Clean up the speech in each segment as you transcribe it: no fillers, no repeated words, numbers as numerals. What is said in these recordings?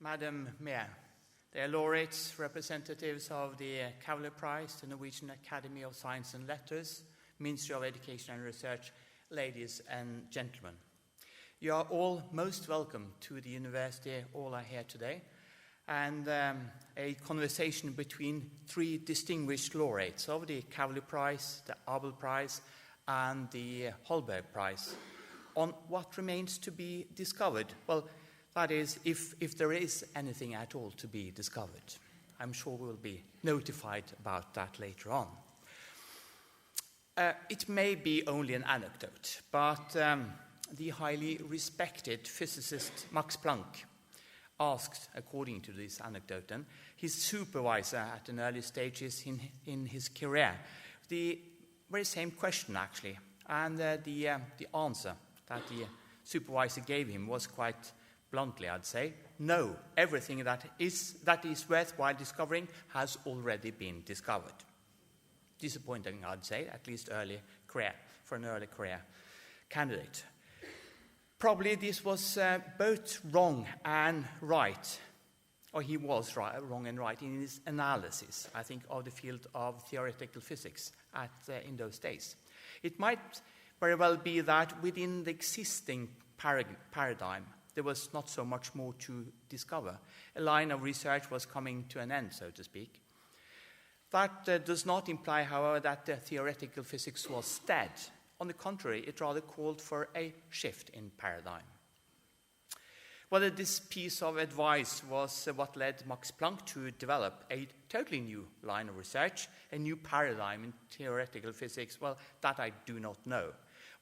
Madam Mayor, they are laureates, representatives of the Kavli Prize, the Norwegian Academy of Science and Letters, Ministry of Education and Research, ladies and gentlemen. You are all most welcome to the university, all are here today, and a conversation between three distinguished laureates of the Kavli Prize, the Abel Prize, and the Holberg Prize on what remains to be discovered. Well, that is, if there is anything at all to be discovered. I'm sure we'll be notified about that later on. It may be only an anecdote, but the highly respected physicist Max Planck asked, according to this anecdote, his supervisor at an early stages in his career, the very same question actually, and the answer that the supervisor gave him was quite bluntly, I'd say, no, everything that is worthwhile discovering has already been discovered. Disappointing, I'd say, at least for an early career candidate. Probably this was both wrong and right, or he was wrong and right in his analysis, I think, of the field of theoretical physics in those days. It might very well be that within the existing paradigm, there was not so much more to discover. A line of research was coming to an end, so to speak. That does not imply, however, that theoretical physics was dead. On the contrary, it rather called for a shift in paradigm. Whether this piece of advice was what led Max Planck to develop a totally new line of research, a new paradigm in theoretical physics, well, that I do not know.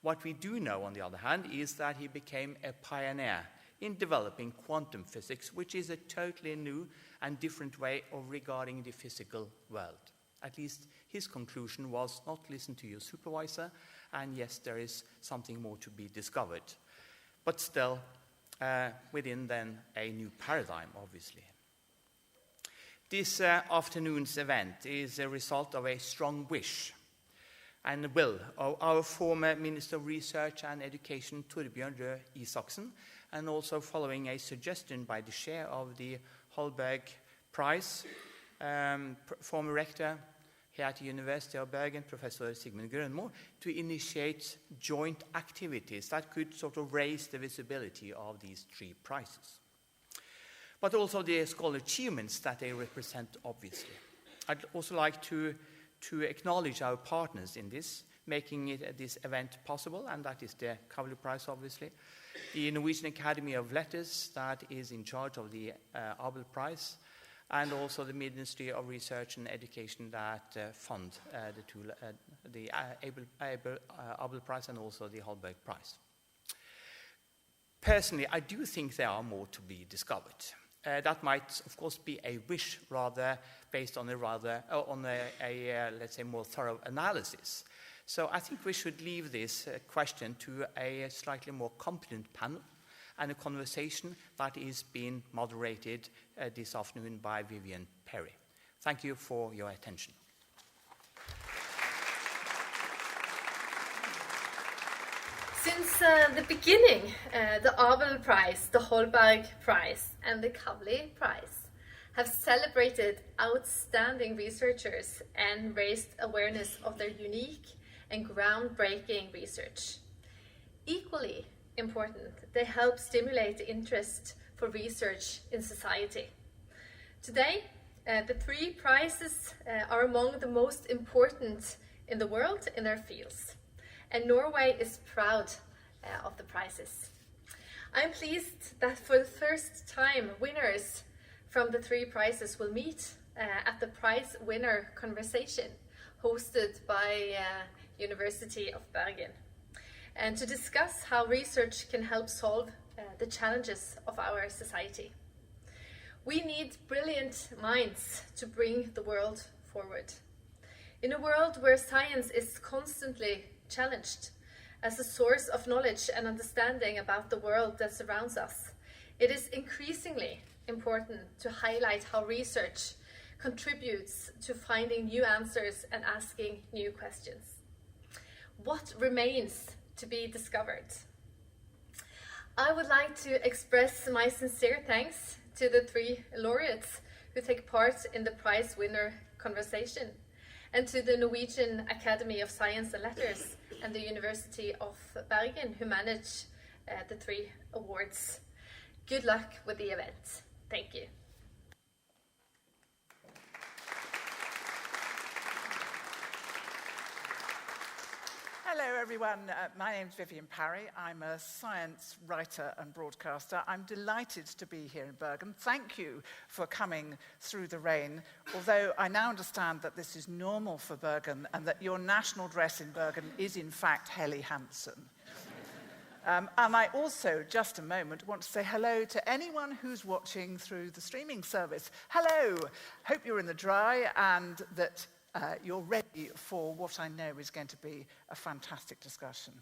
What we do know, on the other hand, is that he became a pioneer in developing quantum physics, which is a totally new and different way of regarding the physical world. At least his conclusion was not listen to your supervisor, and yes, there is something more to be discovered. But still, within then a new paradigm, obviously. This afternoon's event is a result of a strong wish and will of our former Minister of Research and Education, Torbjørn Røe Isaksen, and also following a suggestion by the chair of the Holberg Prize, former rector here at the University of Bergen, Professor Sigmund Grønmo, to initiate joint activities that could sort of raise the visibility of these three prizes. But also the scholarly achievements that they represent, obviously. I'd also like to acknowledge our partners in this, making this event possible, and that is the Kavli Prize, obviously. The Norwegian Academy of Letters, that is in charge of the Abel Prize, and also the Ministry of Research and Education that fund the Abel Prize and also the Holberg Prize. Personally, I do think there are more to be discovered. That might, of course, be a wish rather based on let's say, more thorough analysis. So I think we should leave this question to a slightly more competent panel and a conversation that is being moderated this afternoon by Vivienne Parry. Thank you for your attention. Since the beginning, the Abel Prize, the Holberg Prize, and the Kavli Prize have celebrated outstanding researchers and raised awareness of their unique and groundbreaking research. Equally important, they help stimulate the interest for research in society. Today, the three prizes are among the most important in the world in their fields, and Norway is proud of the prizes. I'm pleased that for the first time, winners from the three prizes will meet at the prize winner conversation hosted by University of Bergen, and to discuss how research can help solve the challenges of our society. We need brilliant minds to bring the world forward. In a world where science is constantly challenged as a source of knowledge and understanding about the world that surrounds us, it is increasingly important to highlight how research contributes to finding new answers and asking new questions. What remains to be discovered? I would like to express my sincere thanks to the 3 laureates who take part in the prize winner conversation, and to the Norwegian Academy of Science and Letters and the University of Bergen who manage the 3 awards. Good luck with the event. Thank you. Hello everyone, my name's Vivienne Parry. I'm a science writer and broadcaster. I'm delighted to be here in Bergen. Thank you for coming through the rain, although I now understand that this is normal for Bergen and that your national dress in Bergen is in fact Helly Hansen. And I also, just a moment, want to say hello to anyone who's watching through the streaming service. Hello! Hope you're in the dry and that you're ready for what I know is going to be a fantastic discussion.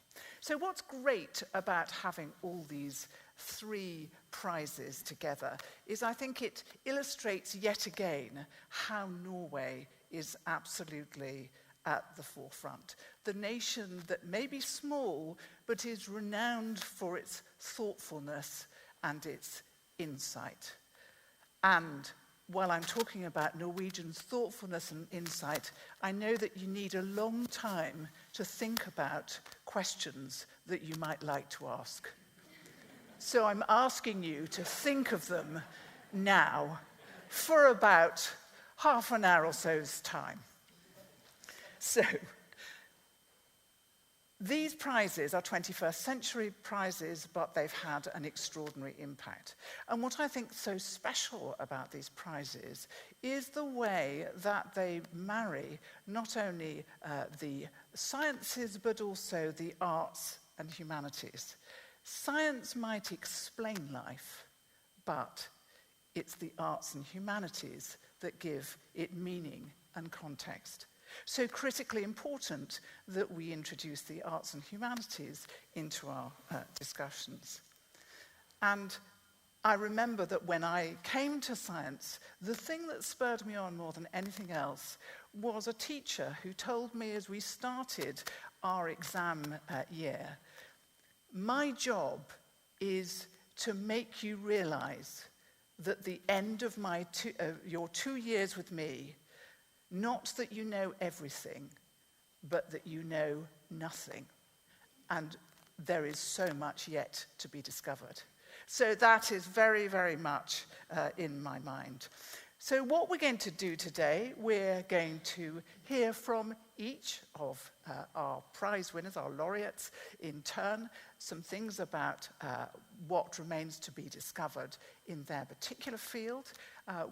So what's great about having all these 3 prizes together is I think it illustrates yet again how Norway is absolutely at the forefront. The nation that may be small but is renowned for its thoughtfulness and its insight. And while I'm talking about Norwegians' thoughtfulness and insight, I know that you need a long time to think about questions that you might like to ask. So I'm asking you to think of them now for about half an hour or so's time. So, these prizes are 21st century prizes, but they've had an extraordinary impact. And what I think so special about these prizes is the way that they marry not only the sciences, but also the arts and humanities. Science might explain life, but it's the arts and humanities that give it meaning and context. So critically important that we introduce the arts and humanities into our discussions. And I remember that when I came to science, the thing that spurred me on more than anything else was a teacher who told me as we started our exam year, my job is to make you realize that the end of your 2 years with me, not that you know everything, but that you know nothing. And there is so much yet to be discovered. So that is very, very much in my mind. So what we're going to do today, we're going to hear from each of our prize winners, our laureates, in turn, some things about what remains to be discovered in their particular field.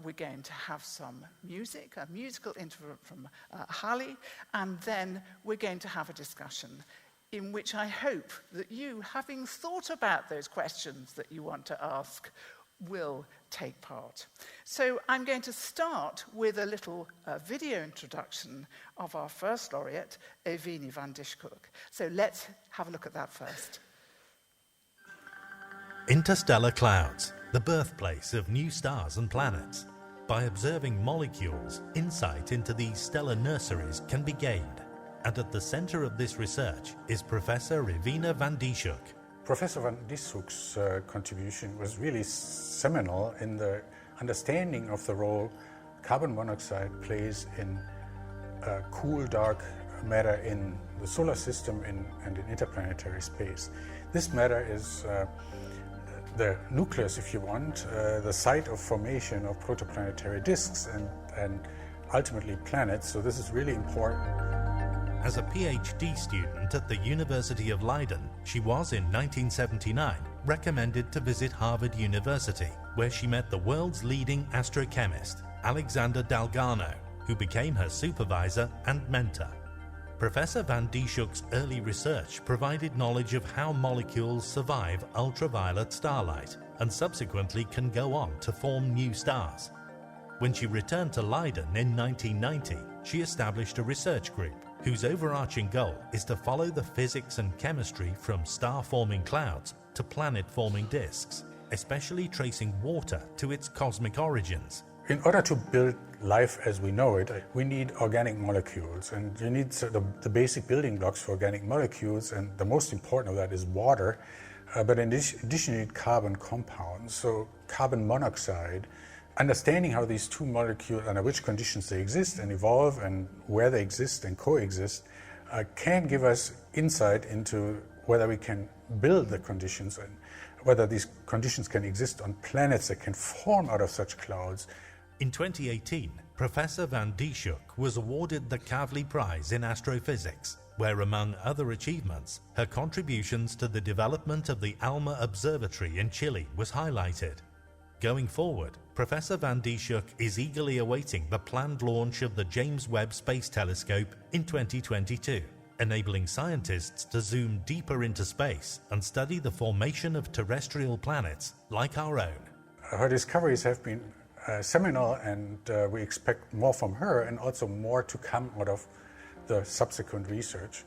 We're going to have some music, a musical interval from Hali, and then we're going to have a discussion in which I hope that you, having thought about those questions that you want to ask, will take part. So I'm going to start with a little video introduction of our first laureate, Ewine van Dishoeck. So let's have a look at that first. Interstellar clouds, the birthplace of new stars and planets. By observing molecules, insight into these stellar nurseries can be gained. And at the center of this research is Professor Ewine van Dishoeck. Professor van Dishoeck's contribution was really seminal in the understanding of the role carbon monoxide plays in cool, dark matter in the solar system and in interplanetary space. This matter is the nucleus, if you want, the site of formation of protoplanetary disks and ultimately planets, so this is really important. As a PhD student at the University of Leiden, she was in 1979 recommended to visit Harvard University, where she met the world's leading astrochemist, Alexander Dalgarno, who became her supervisor and mentor. Professor van Dishoeck's early research provided knowledge of how molecules survive ultraviolet starlight and subsequently can go on to form new stars. When she returned to Leiden in 1990, she established a research group whose overarching goal is to follow the physics and chemistry from star-forming clouds to planet-forming disks, especially tracing water to its cosmic origins. In order to build life as we know it, we need organic molecules, and you need the basic building blocks for organic molecules, and the most important of that is water. but in addition you need carbon compounds. So carbon monoxide, understanding how these two molecules, under which conditions they exist and evolve and where they exist and coexist, can give us insight into whether we can build the conditions and whether these conditions can exist on planets that can form out of such clouds. In 2018, Professor van Dishoeck was awarded the Kavli Prize in Astrophysics, where among other achievements, her contributions to the development of the ALMA Observatory in Chile was highlighted. Going forward, Professor van Dishoeck is eagerly awaiting the planned launch of the James Webb Space Telescope in 2022, enabling scientists to zoom deeper into space and study the formation of terrestrial planets like our own. Her discoveries have been seminal, and we expect more from her and also more to come out of the subsequent research.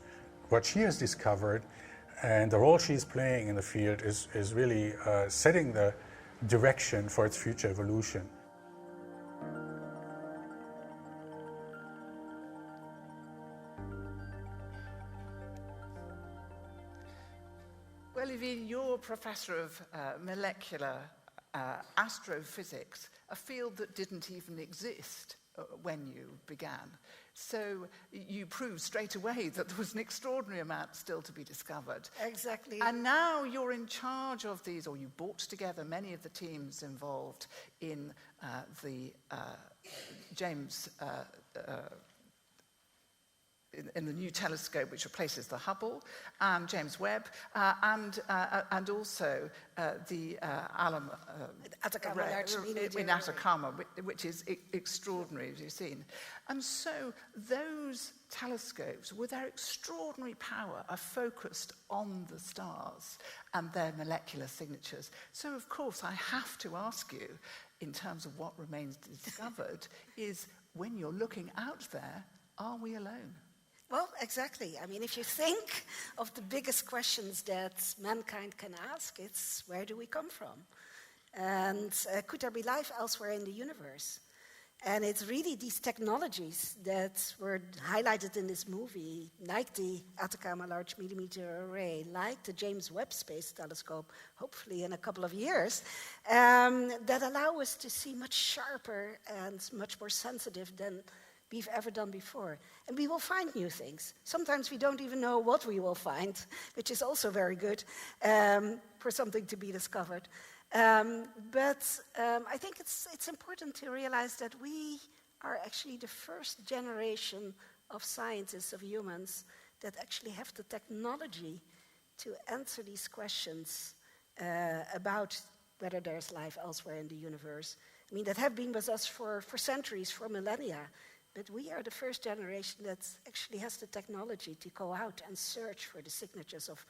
What she has discovered and the role she's playing in the field is really setting the direction for its future evolution. Well, Ewine, you're professor of molecular astrophysics, a field that didn't even exist when you began. So you proved straight away that there was an extraordinary amount still to be discovered. Exactly. And now you're in charge of these, or you brought together many of the teams involved in the James in the new telescope, which replaces the Hubble, and James Webb, and also the Atacama Large Meteor in Atacama, which is extraordinary, as you've seen. And so those telescopes, with their extraordinary power, are focused on the stars and their molecular signatures. So, of course, I have to ask you, in terms of what remains discovered, is when you're looking out there, are we alone? Well, exactly. I mean, if you think of the biggest questions that mankind can ask, it's where do we come from? And could there be life elsewhere in the universe? And it's really these technologies that were highlighted in this movie, like the Atacama Large Meteor Array, like the James Webb Space Telescope, hopefully in a couple of years, that allow us to see much sharper and much more sensitive than we've ever done before. And we will find new things. Sometimes we don't even know what we will find, which is also very good for something to be discovered. But I think it's important to realize that we are actually the first generation of scientists, of humans, that actually have the technology to answer these questions about whether there's life elsewhere in the universe. I mean, that have been with us for centuries, for millennia. But we are the first generation that actually has the technology to go out and search for the signatures of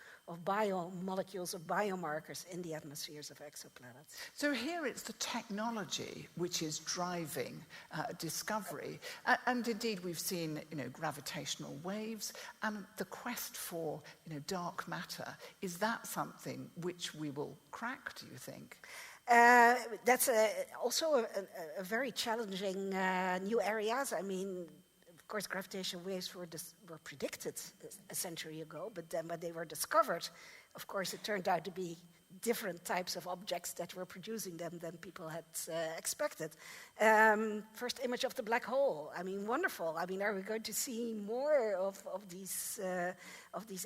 biomolecules, of biomarkers in the atmospheres of exoplanets. So here it's the technology which is driving discovery. And indeed we've seen, gravitational waves and the quest for, dark matter. Is that something which we will crack, do you think? That's also a very challenging new areas. I mean, of course, gravitational waves were predicted a century ago, but then when they were discovered, of course, it turned out to be different types of objects that were producing them than people had expected. First image of the black hole. I mean, wonderful. I mean, are we going to see more of these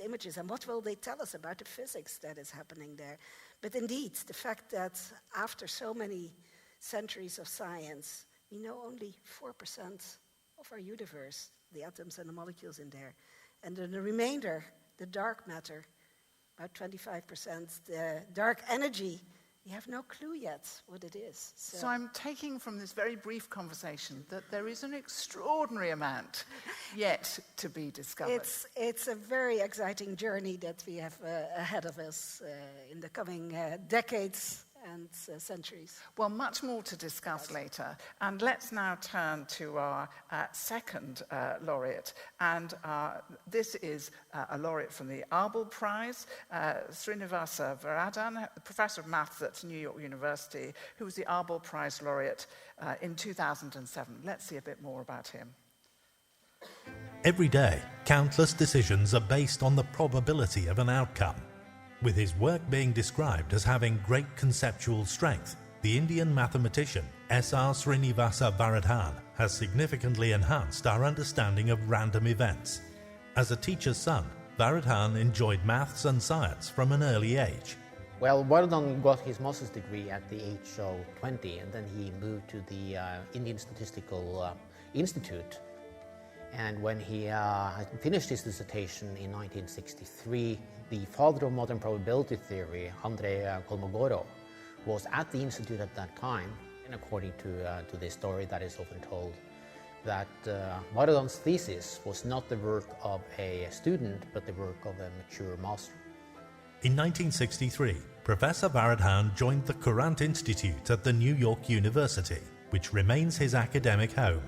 images? And what will they tell us about the physics that is happening there? But indeed, the fact that after so many centuries of science, we know only 4% of our universe, the atoms and the molecules in there. And then the remainder, the dark matter, about 25%, the dark energy, we have no clue yet what it is. So I'm taking from this very brief conversation that there is an extraordinary amount yet to be discovered. It's a very exciting journey that we have ahead of us in the coming decades and centuries. Well, much more to discuss later. And let's now turn to our second laureate. And this is a laureate from the Abel Prize, Srinivasa Varadhan, professor of maths at New York University, who was the Abel Prize laureate in 2007. Let's see a bit more about him. Every day, countless decisions are based on the probability of an outcome. With his work being described as having great conceptual strength, the Indian mathematician S.R. Srinivasa Varadhan has significantly enhanced our understanding of random events. As a teacher's son, Varadhan enjoyed maths and science from an early age. Well, Varadhan got his master's degree at the age of 20, and then he moved to the Indian Statistical Institute. And when he finished his dissertation in 1963, the father of modern probability theory, Andrei Kolmogorov, was at the institute at that time. And according to this story that is often told, that Varadhan's thesis was not the work of a student, but the work of a mature master. In 1963, Professor Varadhan joined the Courant Institute at the New York University, which remains his academic home.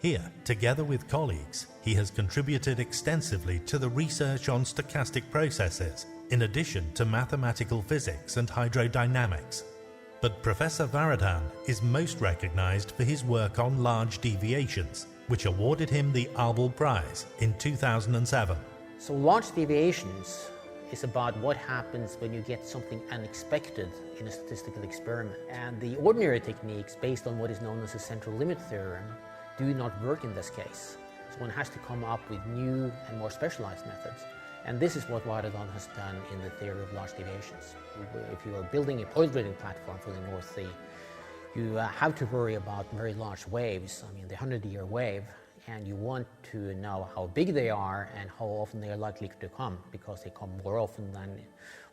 Here, together with colleagues, he has contributed extensively to the research on stochastic processes, in addition to mathematical physics and hydrodynamics. But Professor Varadhan is most recognized for his work on large deviations, which awarded him the Abel Prize in 2007. So large deviations is about what happens when you get something unexpected in a statistical experiment. And the ordinary techniques based on what is known as the central limit theorem do not work in this case. So one has to come up with new and more specialized methods. And this is what Varadhan has done in the theory of large deviations. If you are building a point drilling platform for the North Sea, you have to worry about very large waves, I mean the 100-year wave, and you want to know how big they are and how often they are likely to come, because they come more often than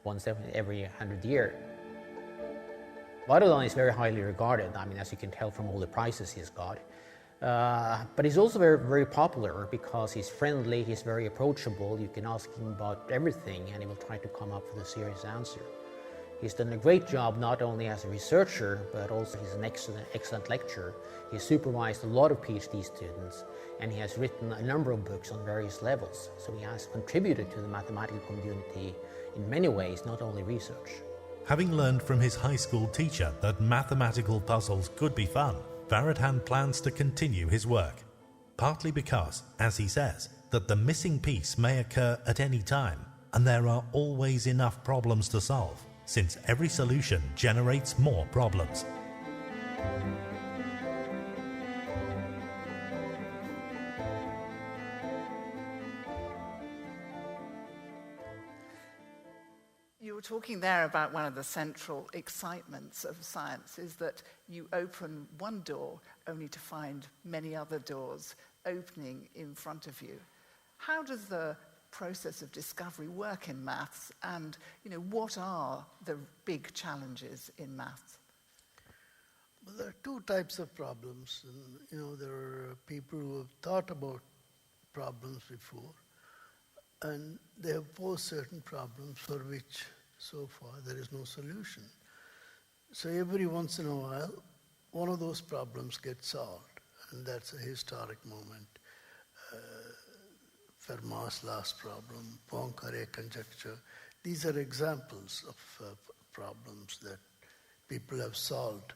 once every 100 years. Varadhan is very highly regarded, I mean, as you can tell from all the prizes he's got. But he's also very, very popular because he's friendly, he's very approachable. You can ask him about everything and he will try to come up with a serious answer. He's done a great job not only as a researcher, but also he's an excellent lecturer. He's supervised a lot of PhD students and he has written a number of books on various levels. So he has contributed to the mathematical community in many ways, not only research. Having learned from his high school teacher that mathematical puzzles could be fun, Varadhan plans to continue his work, partly because, as he says, that the missing piece may occur at any time, and there are always enough problems to solve, since every solution generates more problems. You were talking there about one of the central excitements of science is that you open one door only to find many other doors opening in front of you. How does the process of discovery work in maths, and what are the big challenges in maths? Well, there are two types of problems. And, there are people who have thought about problems before, and they have posed certain problems for which so far there is no solution. So every once in a while, one of those problems gets solved, and that's a historic moment. Fermat's last problem, Poincaré conjecture. These are examples of problems that people have solved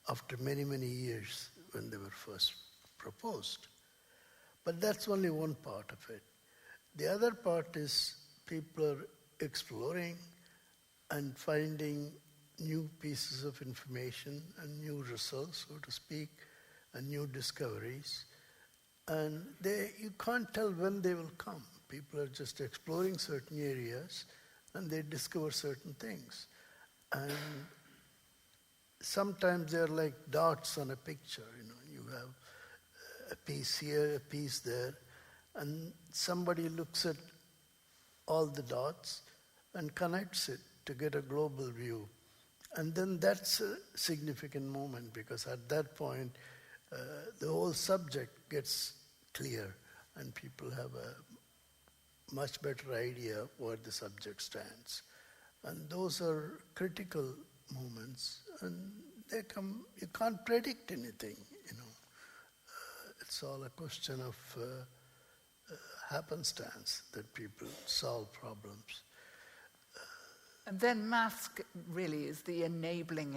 after many, many years when they were first proposed. But that's only one part of it. The other part is people are exploring and finding new pieces of information and new results, so to speak, and new discoveries. And you can't tell when they will come. People are just exploring certain areas and they discover certain things. And sometimes they're like dots on a picture. You have a piece here, a piece there, and somebody looks at all the dots and connects it to get a global view. And then that's a significant moment, because at that point, the whole subject gets clear and people have a much better idea of where the subject stands. And those are critical moments, and they come, you can't predict anything, It's all a question of happenstance that people solve problems. And then maths really is the enabling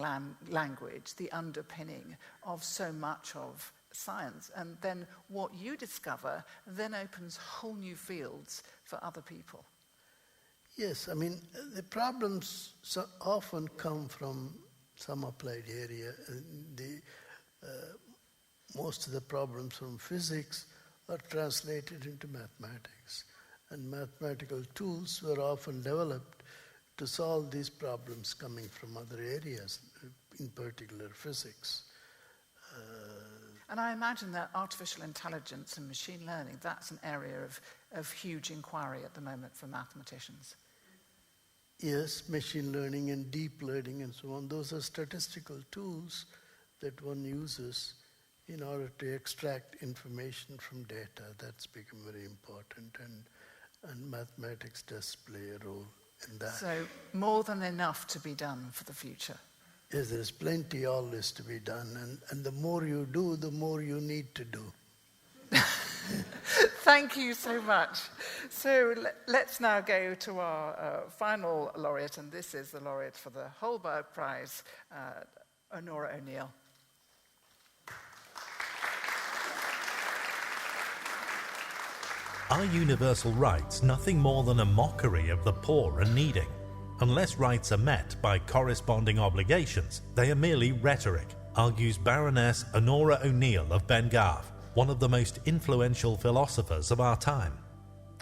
language, the underpinning of so much of science. And then what you discover then opens whole new fields for other people. Yes, I mean, the problems often come from some applied area. Most of the problems from physics are translated into mathematics. And mathematical tools were often developed to solve these problems coming from other areas, in particular physics. And I imagine that artificial intelligence and machine learning, that's an area of huge inquiry at the moment for mathematicians. Yes, machine learning and deep learning and so on, those are statistical tools that one uses in order to extract information from data. That's become very important, and mathematics does play a role in that. So more than enough to be done for the future. Yes, there's plenty always to be done, and the more you do, the more you need to do. Thank you so much. So let's now go to our final laureate, and this is the laureate for the Holberg Prize, Onora O'Neill. Are universal rights nothing more than a mockery of the poor and needing? Unless rights are met by corresponding obligations, they are merely rhetoric, argues Baroness Onora O'Neill of Bergen, one of the most influential philosophers of our time.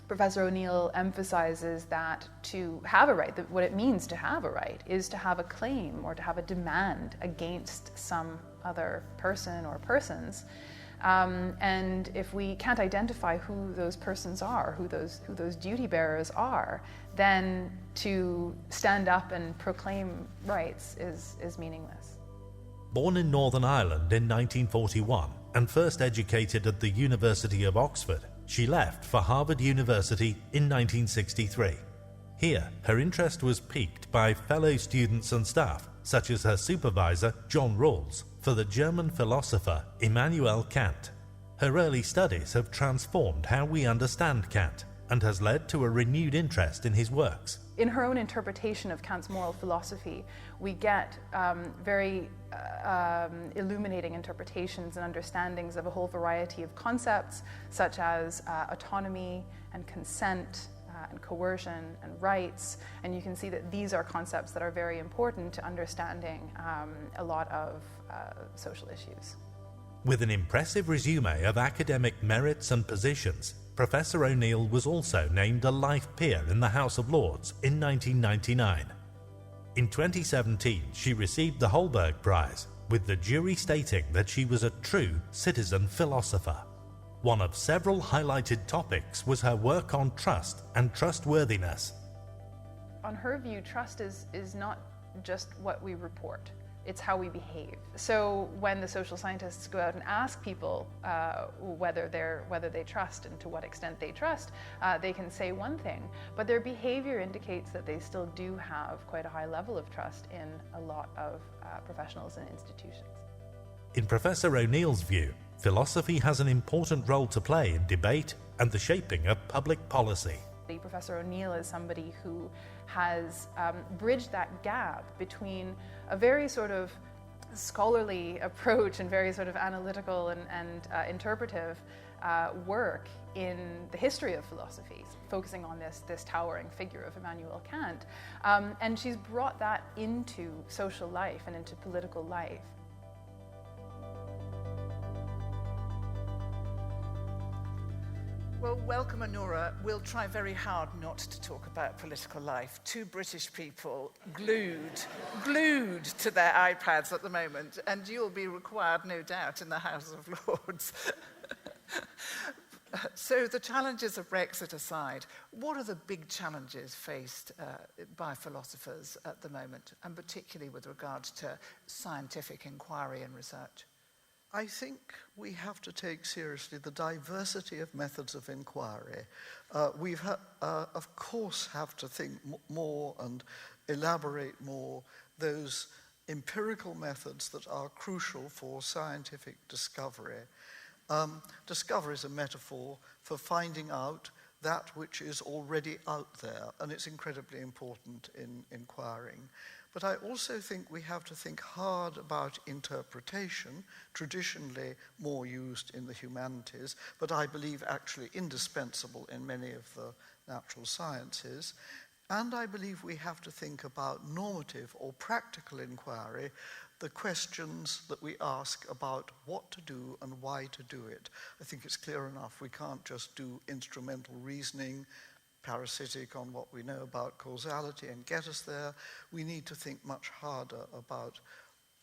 Professor O'Neill emphasizes that to have a right, that what it means to have a right is to have a claim or to have a demand against some other person or persons. And if we can't identify who those persons are, who those duty bearers are, then to stand up and proclaim rights is meaningless. Born in Northern Ireland in 1941 and first educated at the University of Oxford, she left for Harvard University in 1963. Here, her interest was piqued by fellow students and staff, such as her supervisor, John Rawls, for the German philosopher Immanuel Kant. Her early studies have transformed how we understand Kant and has led to a renewed interest in his works. In her own interpretation of Kant's moral philosophy, we get very illuminating interpretations and understandings of a whole variety of concepts, such as autonomy and consent and coercion and rights. And you can see that these are concepts that are very important to understanding a lot of social issues. With an impressive resume of academic merits and positions, Professor O'Neill was also named a Life Peer in the House of Lords in 1999. In 2017, she received the Holberg Prize, with the jury stating that she was a true citizen philosopher. One of several highlighted topics was her work on trust and trustworthiness. On her view, trust is not just what we report. It's how we behave. So when the social scientists go out and ask people whether they trust and to what extent they trust, they can say one thing, but their behavior indicates that they still do have quite a high level of trust in a lot of professionals and institutions. In Professor O'Neill's view, philosophy has an important role to play in debate and the shaping of public policy. Professor O'Neill is somebody who has bridged that gap between a very sort of scholarly approach and very sort of analytical and interpretive work in the history of philosophy, focusing on this towering figure of Immanuel Kant. And she's brought that into social life and into political life. Well, welcome, Onora. We'll try very hard not to talk about political life. Two British people glued to their iPads at the moment, and you'll be required, no doubt, in the House of Lords. So the challenges of Brexit aside, what are the big challenges faced by philosophers at the moment, and particularly with regard to scientific inquiry and research? I think we have to take seriously the diversity of methods of inquiry. We of course, have to think more and elaborate more those empirical methods that are crucial for scientific discovery. Discovery is a metaphor for finding out that which is already out there, and it's incredibly important in inquiring. But I also think we have to think hard about interpretation, traditionally more used in the humanities, but I believe actually indispensable in many of the natural sciences, And I believe we have to think about normative or practical inquiry, the questions that we ask about what to do and why to do it. I think it's clear enough. We can't just do instrumental reasoning, parasitic on what we know about causality and get us there. We need to think much harder about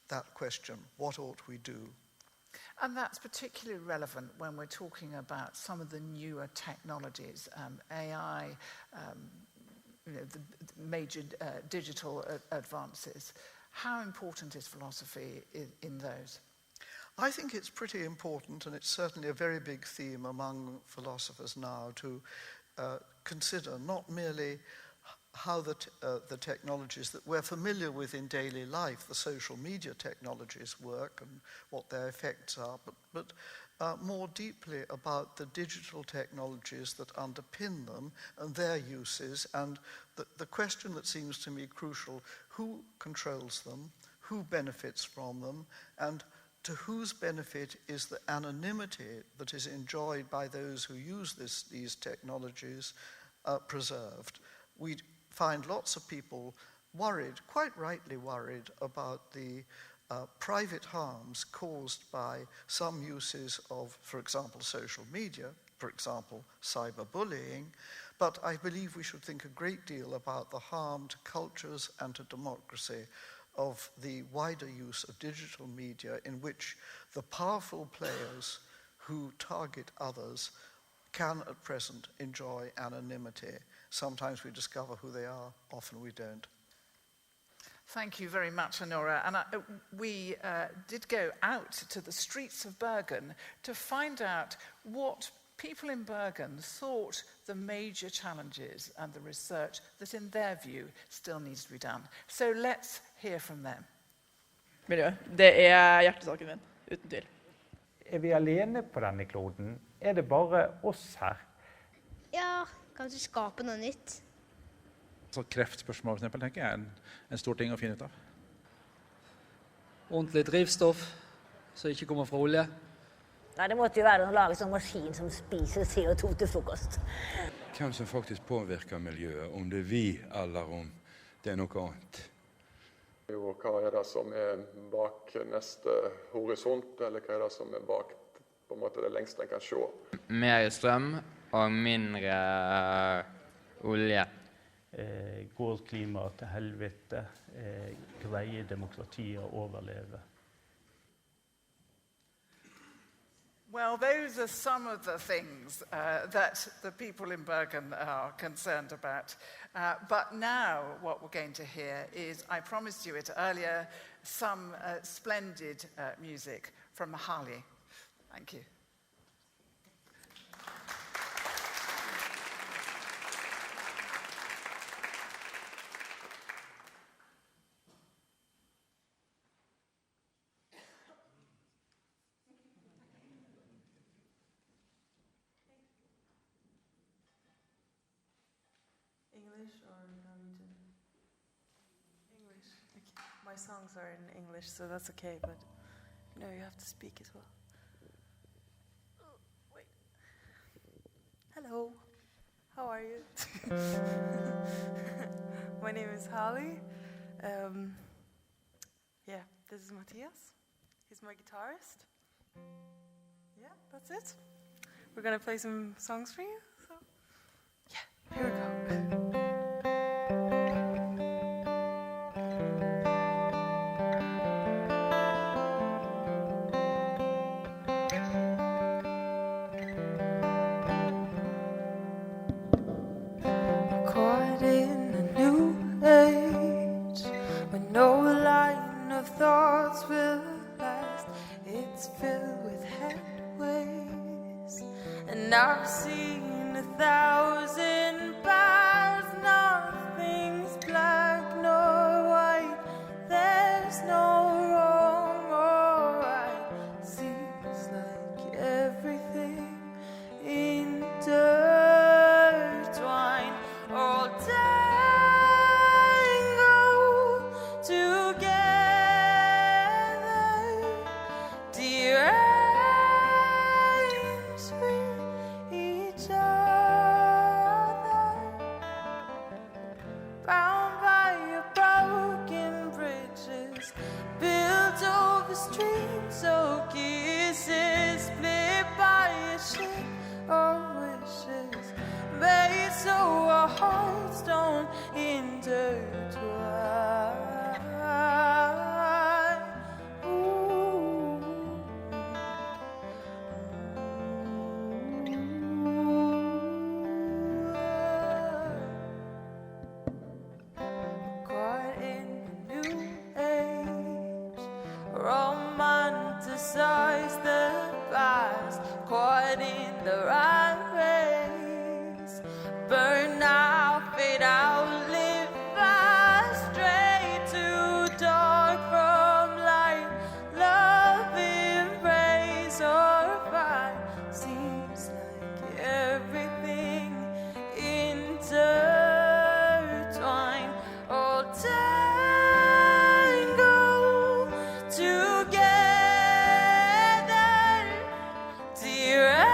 that question, what ought we do? And that's particularly relevant when we're talking about some of the newer technologies, AI, the major digital advances. How important is philosophy in those? I think it's pretty important, and it's certainly a very big theme among philosophers now to consider not merely how the technologies that we're familiar with in daily life, the social media technologies, work and what their effects are, but more deeply about the digital technologies that underpin them and their uses, and the question that seems to me crucial: who controls them, who benefits from them, and to whose benefit is the anonymity that is enjoyed by those who use these technologies preserved? We find lots of people worried, quite rightly worried, about the private harms caused by some uses of, for example, social media, for example, cyberbullying. But I believe we should think a great deal about the harm to cultures and to democracy of the wider use of digital media, in which the powerful players who target others can at present enjoy anonymity. Sometimes we discover who they are, often we don't. Thank you very much, Onora. And we did go out to the streets of Bergen to find out what people in Bergen thought the major challenges and the research that, in their view, still needs to be done. So let's hear from them. Miljø, det hjertesaken min, uten tvil. Vi alene på denne kloden? Det bare oss her? Ja, kanskje skape noe nytt. Så kreftspørsmål, for eksempel, tenker jeg en stor ting å finne ut av. Ordentlig drivstoff, så ikke kommer fra olje. Nei, det måtte jo være å lage sånn maskin som spiser CO2 til frokost. Hvem som faktisk påvirker miljøet, om det vi eller om det noe annet. Jo, hva det som bak neste horisont, eller hva det som bak på en måte det lengste en kan se? Mer strøm og mindre olje. Går klimaet til helvete? Greier demokratiet å overleve? Well, those are some of the things that the people in Bergen are concerned about. But now what we're going to hear is, I promised you it earlier, some splendid music from Mahali. Thank you. English or Norwegian? English. Okay. My songs are in English, so that's okay, but no, you have to speak as well. Oh, wait. Hello. How are you? My name is Holly. Yeah, this is Matthias. He's my guitarist. Yeah, that's it. We're gonna play some songs for you. So, yeah, here we go. I've seen 1,000 paths bound by your broken bridges, built over streams of kisses, split by a ship of wishes, made so our hearts don't intertwine. Caught in the new age, romanticize the past, caught in the rat race, burn out, fade out, live fast, straight to dark from light, love embrace or fight, seems like everything intertwined, all tangled together, deranged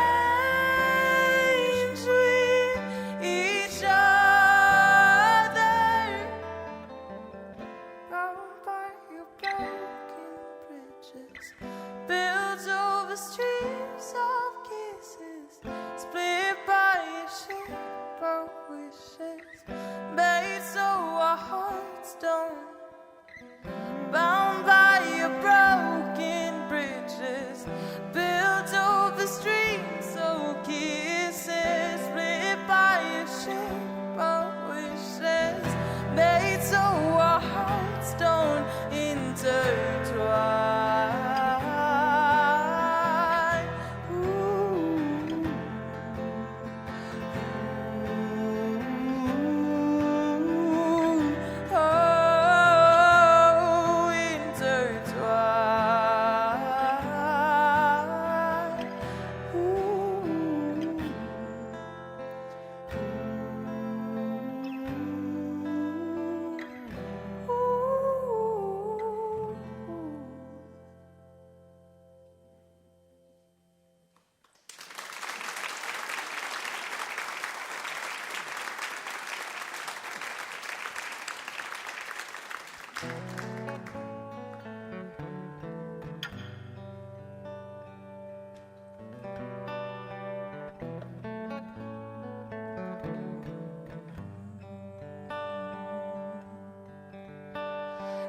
with each other, bound by your broken bridges, built over streams of kisses, split by a ship of wishes, made so our hearts don't, bound by your broken bridges, built over streams of kisses, split by a ship of wishes, made so our hearts don't intertwine. Oh, intertwine.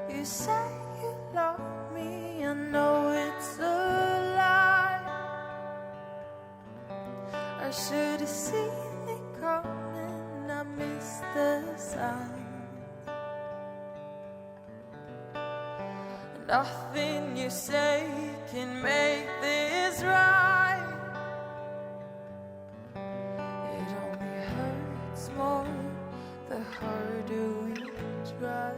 You say you love me, I know it's a lie. I should have seen it coming, I missed the sign. Nothing you say can make this right. It only hurts more the harder we try.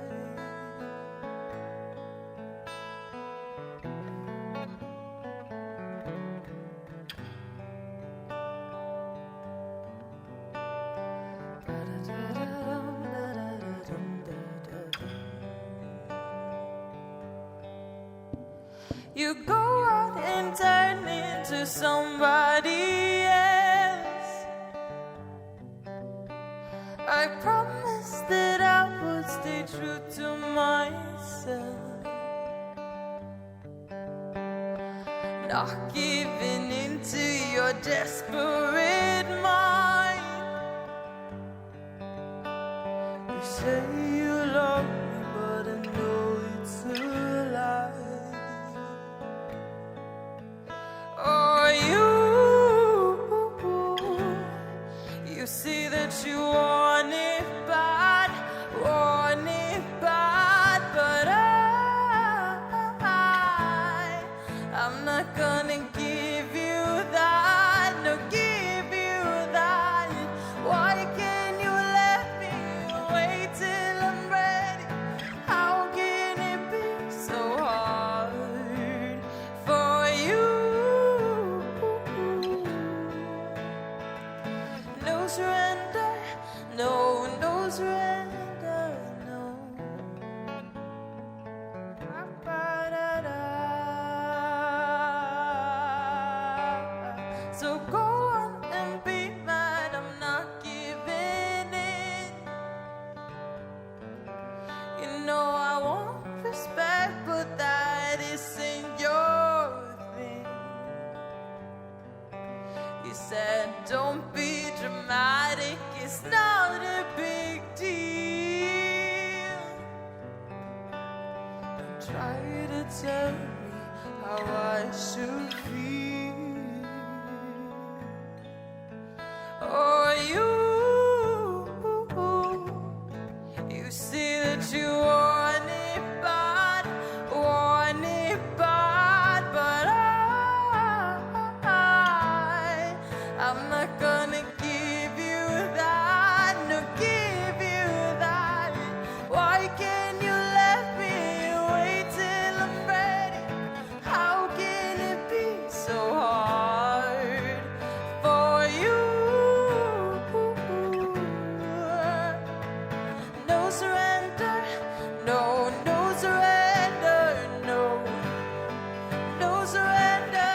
You go out and turn into somebody else. I promised that I would stay true to myself, not giving in to your desperate mind. You say you love me, but I know it's a lie. Or you see that you want it bad, but I'm not gonna give you that, no, give you that. Why can't you let me wait till I'm ready? How can it be so hard for you? No surrender, no, no surrender, no. So go on and be mad, I'm not giving in. try to tell me how I should feel. Or you see that you want it bad, but I'm not gonna give you that, no give you that. Why can't you let me wait till I'm ready? How can it be so hard for you? No surrender, no, no surrender, no. No surrender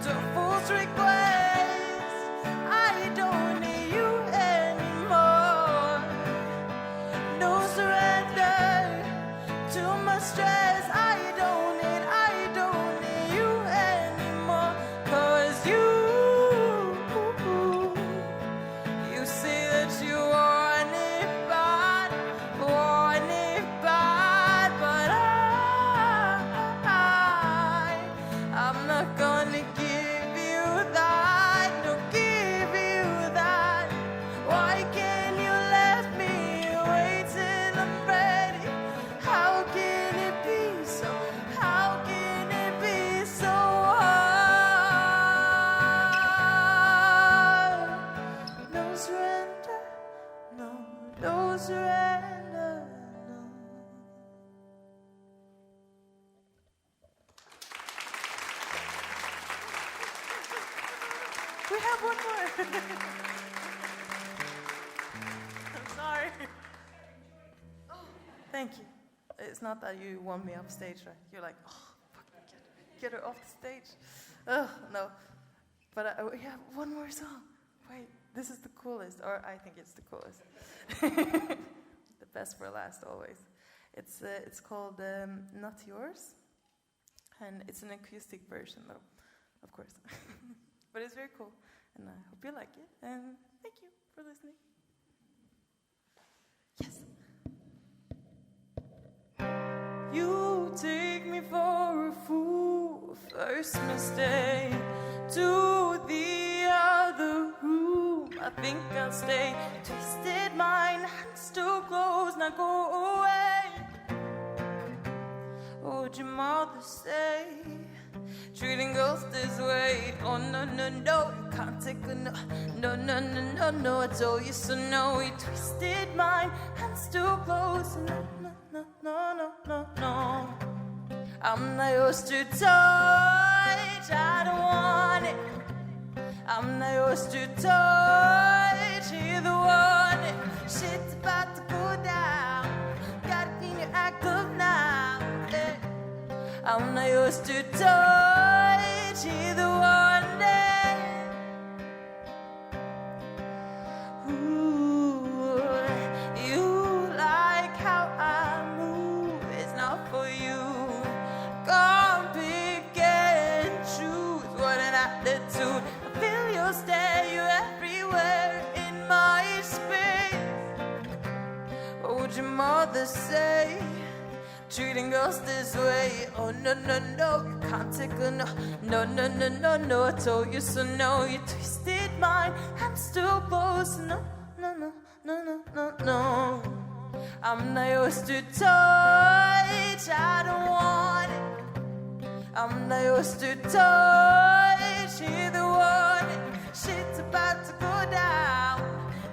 to a fool's request. I don't need you anymore. No surrender to my stress. I don't need you anymore. 'Cause you see that you want it bad, but I'm not gonna give you that, no give you that. Why can't you let me wait till I'm ready? How can it be so, how can it be so hard? No surrender, no, no surrender, no. We have one more. I'm sorry. Oh, thank you. It's not that you want me off stage, right? You're like, oh, fuck, get her off the stage. Oh, no. But we have one more song. Wait, this is the coolest, or I think it's the coolest. The best for last, always. It's called Not Yours, and it's an acoustic version, though, of course. But it's very cool, and I hope you like it, and thank you for listening. Yes. You take me for a fool, first mistake, to the other room, I think I'll stay. Twisted mind, hands too close, now go away. What'd your mother say? Treating girls this way, oh no, no, no, you can't take a no, no, no, no, no, no, I told you so, no, you twisted mind, hands too close, no, no, no, no, no, no, no, I'm not yours to touch, I don't want it, I'm not yours to touch, either want it, shit's about to go down, gotta clean your act up now, eh. I'm not yours to touch, either one day. Ooh, you like how I move, it's not for you. Come pick and choose, what an attitude. I feel your stare, you're everywhere in my space. What would your mother say? Treating girls this way, oh no, no, no, you can't take a no, no, no, no, no, no, I told you so, no, you twisted mind, I'm still close, no, no, no, no, no, no, no, I'm not yours to touch, I don't want it, I'm not yours to touch, either want it, shit's about to go down,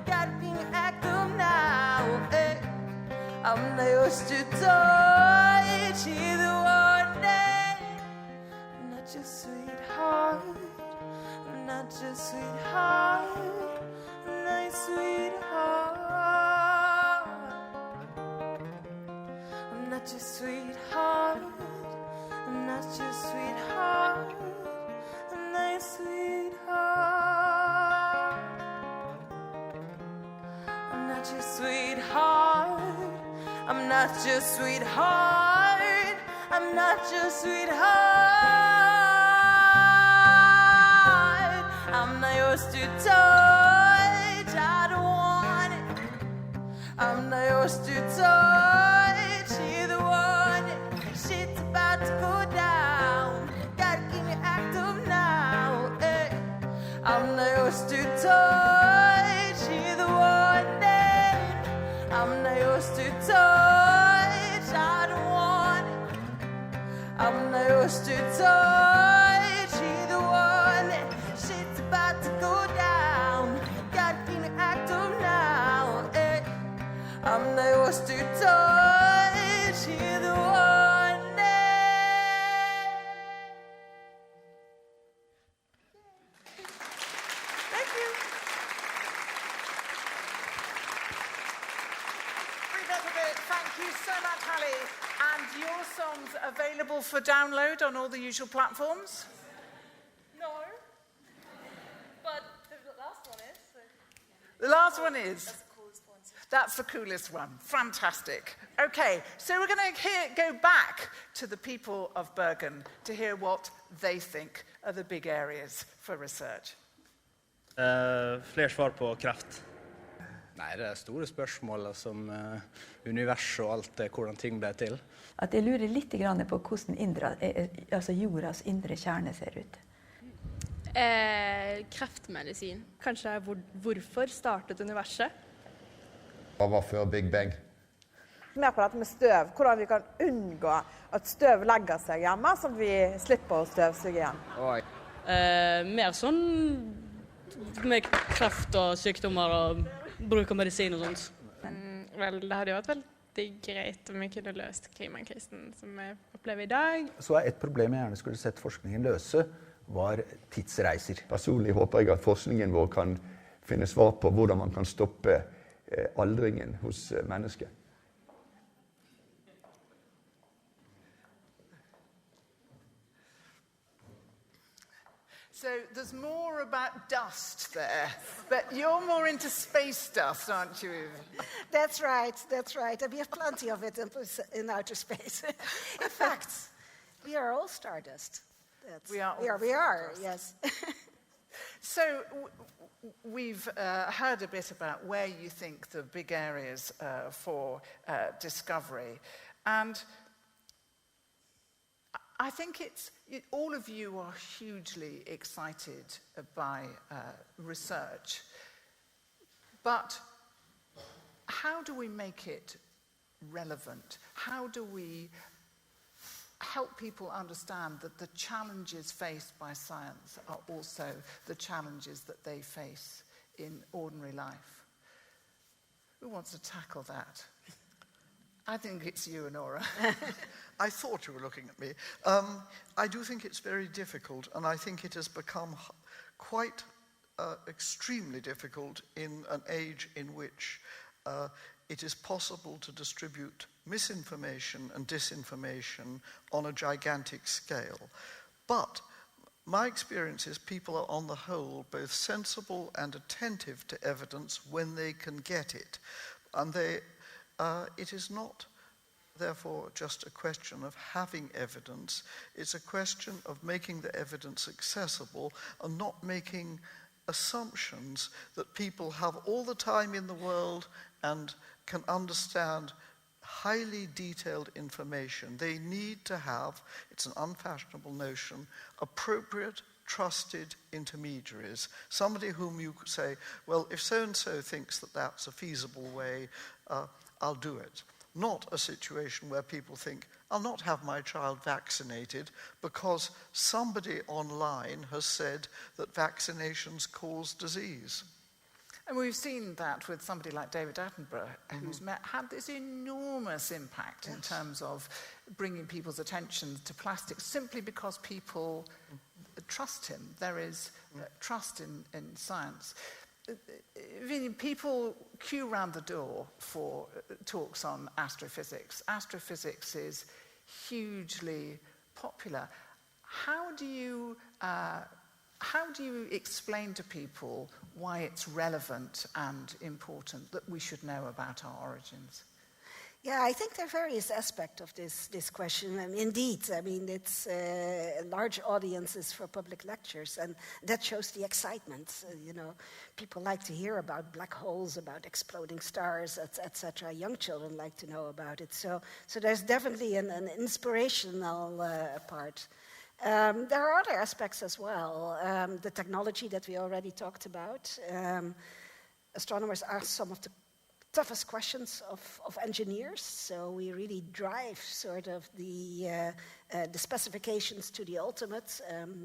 gotta be an actor now, eh. I'm not yours to touch, either one day. I'm not your sweetheart, I'm not your sweetheart, I'm not your sweetheart. I'm not your sweetheart, I'm not your sweetheart, I'm not your sweetheart. I'm not your sweetheart, I'm not your sweetheart, I'm not your sweetheart. I'm not yours to touch, I don't want it. I'm not yours to touch, either one. was too tired. She's the one, shit's about to go down. Got in the act of now. I was too tired. She's the one. Thank you. Thank you so much, Hallie. And your song's available for download on all the usual platforms? No. But the last one is. The last one is? That's the coolest one. That's the coolest one. Fantastic. Okay, so we're going to go back to the people of Bergen to hear what they think are the big areas for research. Flere svar på kraft. Nei, det store spørsmålet som universet og alt det, hvordan ting ble til. At jeg lurer litt på hvordan jordas indre kjerne ser ut. Kreftmedisin. Kanskje hvorfor startet universet? Hva var før Big Bang? Mer på dette med støv, hvordan vi kan unngå at støv legger seg hjemme, så vi slipper å støvsuge igjen. Mer sånn med kreft og sykdommer og bruk av medisin og sånt. Vel, det hadde jo vært veldig greit om vi kunne løst klimakrisen som vi opplever i dag. Så et problem jeg gjerne skulle sett forskningen løse var tidsreiser. Personlig håper jeg at forskningen vår kan finne svar på hvordan man kan stoppe aldringen hos mennesker. So there's more about dust there, but you're more into space dust, aren't you? That's right, that's right. And we have plenty of it in outer space. In fact, we are all stardust. We are, yes. So we've heard a bit about where you think the big areas for discovery. And I think all of you are hugely excited by research. But how do we make it relevant? How do we help people understand that the challenges faced by science are also the challenges that they face in ordinary life? Who wants to tackle that? I think it's you, Onora. I thought you were looking at me. I do think it's very difficult, and I think it has become quite extremely difficult in an age in which it is possible to distribute misinformation and disinformation on a gigantic scale. But my experience is people are on the whole both sensible and attentive to evidence when they can get it. And it is not, therefore, just a question of having evidence. It's a question of making the evidence accessible and not making assumptions that people have all the time in the world and can understand highly detailed information. They need to have, it's an unfashionable notion, appropriate, trusted intermediaries. Somebody whom you say, well, if so-and-so thinks that that's a feasible way, I'll do it. Not a situation where people think, I'll not have my child vaccinated because somebody online has said that vaccinations cause disease. And we've seen that with somebody like David Attenborough, who's had this enormous impact in terms of bringing people's attention to plastics simply because people trust him. There is trust in science. People queue round the door for talks on astrophysics. Astrophysics is hugely popular. How do you explain to people why it's relevant and important that we should know about our origins? Yeah, I think there are various aspects of this question. And indeed, I mean, it's large audiences for public lectures, and that shows the excitement. People like to hear about black holes, about exploding stars, etc. Young children like to know about it. So there's definitely an inspirational part. There are other aspects as well. The technology that we already talked about. Astronomers are some of the toughest questions of engineers. So we really drive sort of the specifications to the ultimate.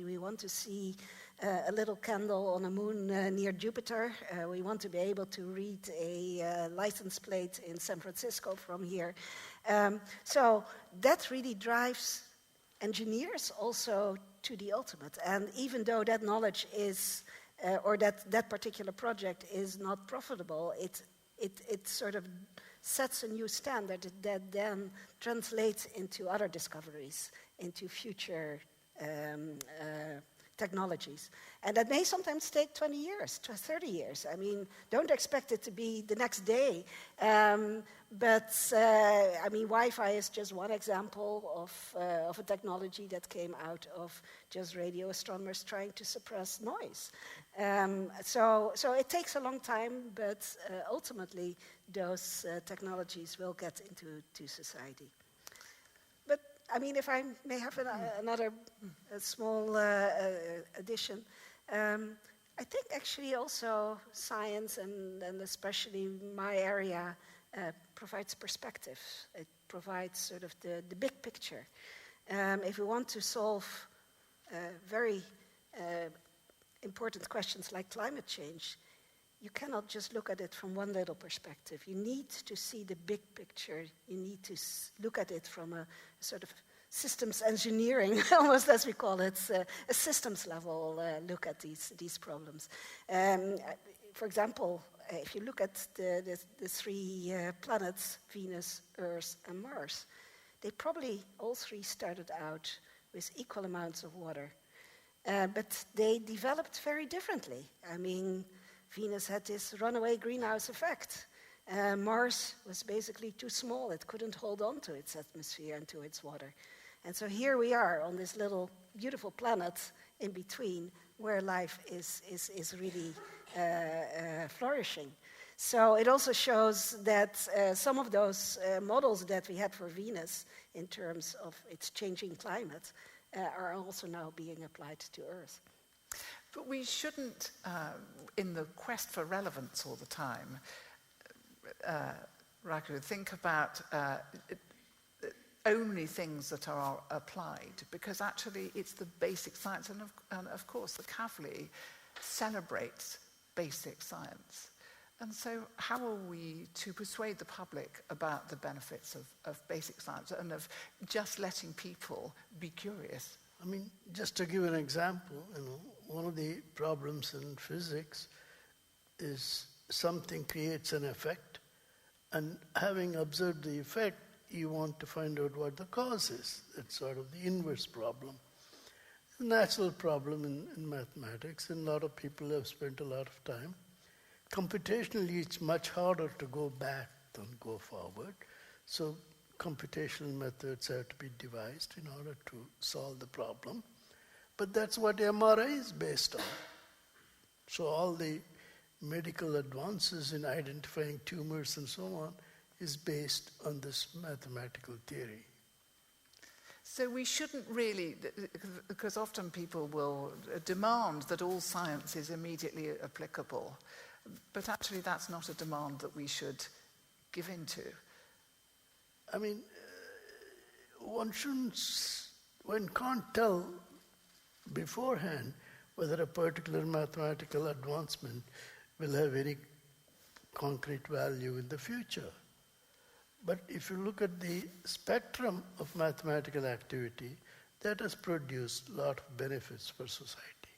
We want to see a little candle on a moon near Jupiter. We want to be able to read a license plate in San Francisco from here. So that really drives engineers also to the ultimate. And even though that knowledge is, or that particular project is not profitable, it sort of sets a new standard that then translates into other discoveries, into future technologies. And that may sometimes take 20 years, 30 years. I mean, don't expect it to be the next day. But I mean, Wi-Fi is just one example of a technology that came out of just radio astronomers trying to suppress noise. So it takes a long time, but ultimately those technologies will get into society. But I mean, if I may have another small addition, I think actually also science and especially my area provides perspective. It provides sort of the big picture. If we want to solve very important questions like climate change, you cannot just look at it from one little perspective. You need to see the big picture. You need to look at it from a sort of systems engineering, almost as we call it, a systems level look at these problems. For example, if you look at the three planets, Venus, Earth, and Mars, they probably all three started out with equal amounts of water. But they developed very differently. I mean, Venus had this runaway greenhouse effect. Mars was basically too small. It couldn't hold on to its atmosphere and to its water. And so here we are on this little beautiful planet in between where life is really flourishing. So it also shows that some of those models that we had for Venus in terms of its changing climate are also now being applied to Earth. But we shouldn't, in the quest for relevance all the time, think about only things that are applied, because actually it's the basic science, and of course the CAVLI celebrates basic science. And so how are we to persuade the public about the benefits of basic science and of just letting people be curious? I mean, just to give an example, one of the problems in physics is something creates an effect, and having observed the effect, you want to find out what the cause is. It's sort of the inverse problem. A natural problem in mathematics, and a lot of people have spent a lot of time. Computationally, it's much harder to go back than go forward. So computational methods have to be devised in order to solve the problem. But that's what MRI is based on. So all the medical advances in identifying tumors and so on is based on this mathematical theory. So we shouldn't really, because often people will demand that all science is immediately applicable, but actually that's not a demand that we should give in to. I mean, one can't tell beforehand whether a particular mathematical advancement will have any concrete value in the future. But if you look at the spectrum of mathematical activity, that has produced a lot of benefits for society.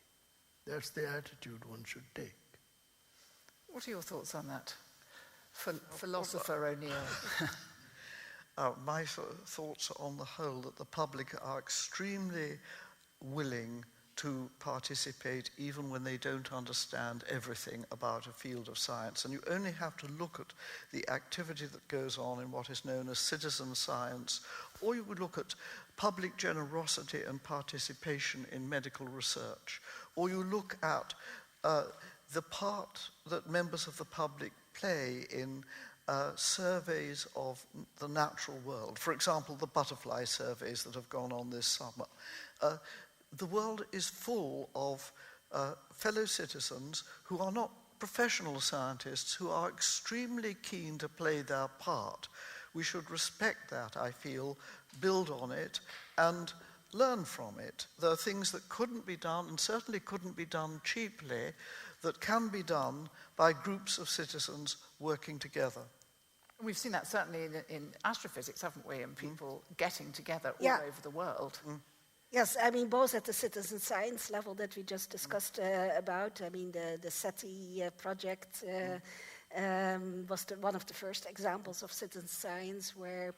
That's the attitude one should take. What are your thoughts on that, Philosopher O'Neill? My thoughts are on the whole that the public are extremely willing to participate even when they don't understand everything about a field of science. And you only have to look at the activity that goes on in what is known as citizen science, or you would look at public generosity and participation in medical research, or you look at the part that members of the public play in surveys of the natural world. For example, the butterfly surveys that have gone on this summer. The world is full of fellow citizens who are not professional scientists who are extremely keen to play their part. We should respect that, I feel, build on it, and learn from it. There are things that couldn't be done, and certainly couldn't be done cheaply, that can be done by groups of citizens working together. We've seen that certainly in astrophysics, haven't we, and people getting together all over the world. Yes, I mean, both at the citizen science level that we just discussed about. I mean, the SETI project was one of the first examples of citizen science where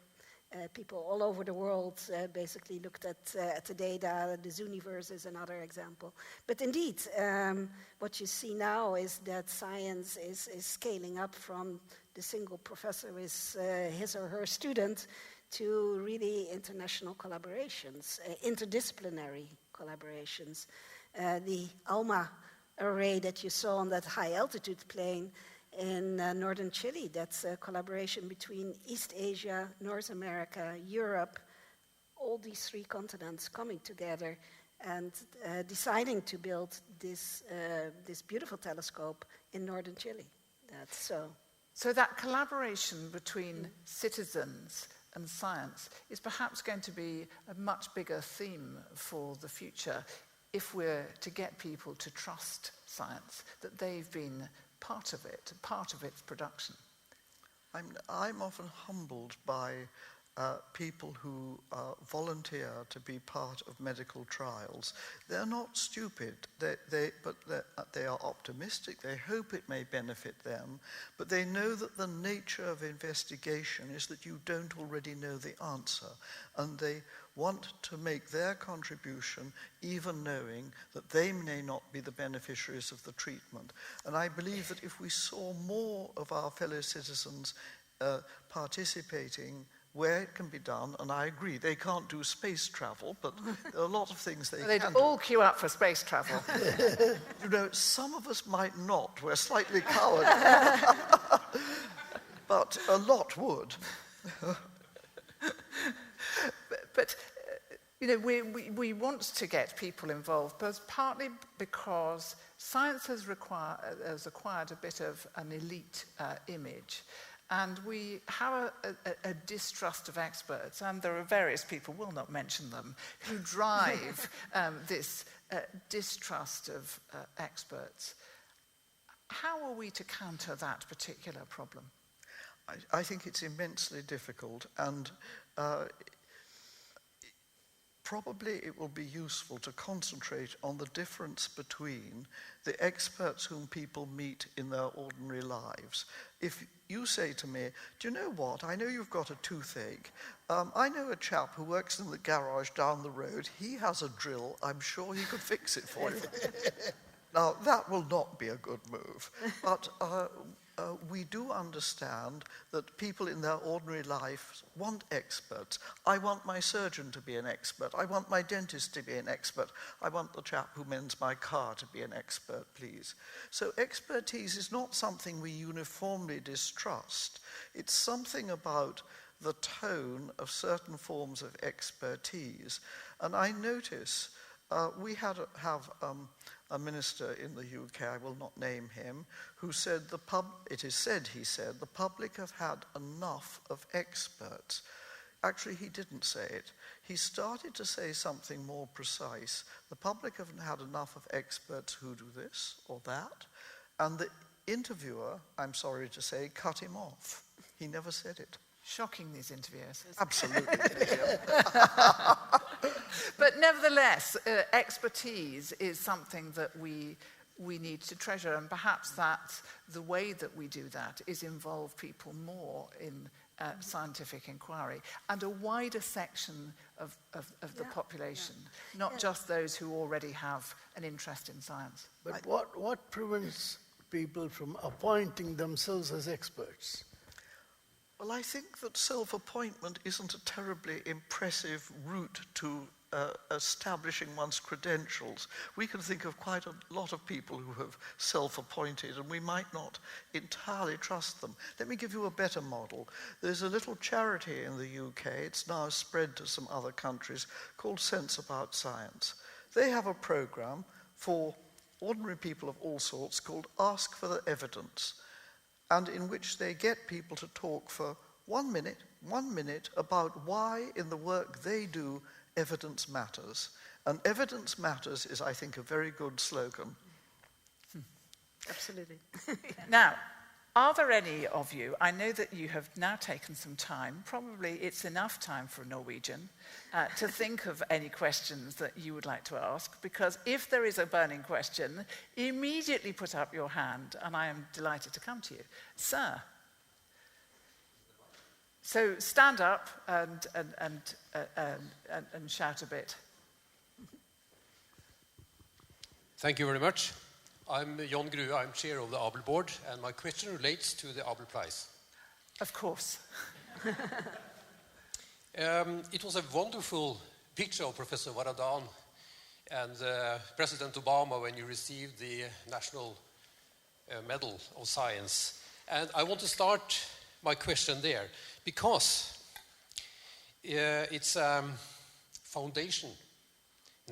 people all over the world basically looked at the data. The Zooniverse is another example. But indeed, what you see now is that science is scaling up from the single professor with his or her student to really international collaborations, interdisciplinary collaborations. The ALMA array that you saw on that high altitude plane in northern Chile, that's a collaboration between East Asia, North America, Europe, all these three continents coming together and deciding to build this beautiful telescope in northern Chile. That's so. So that collaboration between citizens and science is perhaps going to be a much bigger theme for the future if we're to get people to trust science, that they've been part of it, part of its production. I'm often humbled by people who volunteer to be part of medical trials. They're not stupid, but they are optimistic. They hope it may benefit them, but they know that the nature of investigation is that you don't already know the answer, and they want to make their contribution even knowing that they may not be the beneficiaries of the treatment. And I believe that if we saw more of our fellow citizens participating where it can be done, and I agree, they can't do space travel, but there are a lot of things they They'd can all queue up for space travel. You know, some of us might not. We're slightly cowardly. But a lot would. But you know, we want to get people involved, but partly because science has acquired a bit of an elite image. And we have a distrust of experts, and there are various people, we'll not mention them, who drive this distrust of experts. How are we to counter that particular problem? I think it's immensely difficult, and probably it will be useful to concentrate on the difference between the experts whom people meet in their ordinary lives. If you say to me, do you know what, I know you've got a toothache. I know a chap who works in the garage down the road. He has a drill. I'm sure he could fix it for you. Now, that will not be a good move. But we do understand that people in their ordinary life want experts. I want my surgeon to be an expert. I want my dentist to be an expert. I want the chap who mends my car to be an expert, please. So expertise is not something we uniformly distrust. It's something about the tone of certain forms of expertise. And I notice we have a minister in the UK, I will not name him, who said he said, the public have had enough of experts. Actually, he didn't say it. He started to say something more precise. The public haven't had enough of experts who do this or that. And the interviewer, I'm sorry to say, cut him off. He never said it. Shocking, these interviewers. Absolutely. But nevertheless, expertise is something that we need to treasure, and perhaps that the way that we do that is involve people more in scientific inquiry and a wider section of the population, not just those who already have an interest in science. But what prevents people from appointing themselves as experts? Well, I think that self-appointment isn't a terribly impressive route to establishing one's credentials. We can think of quite a lot of people who have self-appointed, and we might not entirely trust them. Let me give you a better model. There's a little charity in the UK, it's now spread to some other countries, called Sense About Science. They have a program for ordinary people of all sorts called Ask for the Evidence, and in which they get people to talk for 1 minute about why in the work they do evidence matters. And evidence matters is, I think, a very good slogan. Absolutely. Now, are there any of you, I know that you have now taken some time, probably it's enough time for a Norwegian, to think of any questions that you would like to ask, because if there is a burning question, immediately put up your hand, and I am delighted to come to you. Sir. So stand up and shout a bit. Thank you very much. I'm Jon Grue, I'm chair of the Abel board, and my question relates to the Abel Prize. Of course. It was a wonderful picture of Professor Varadhan and President Obama when you received the National Medal of Science. And I want to start my question there, because it's a foundation,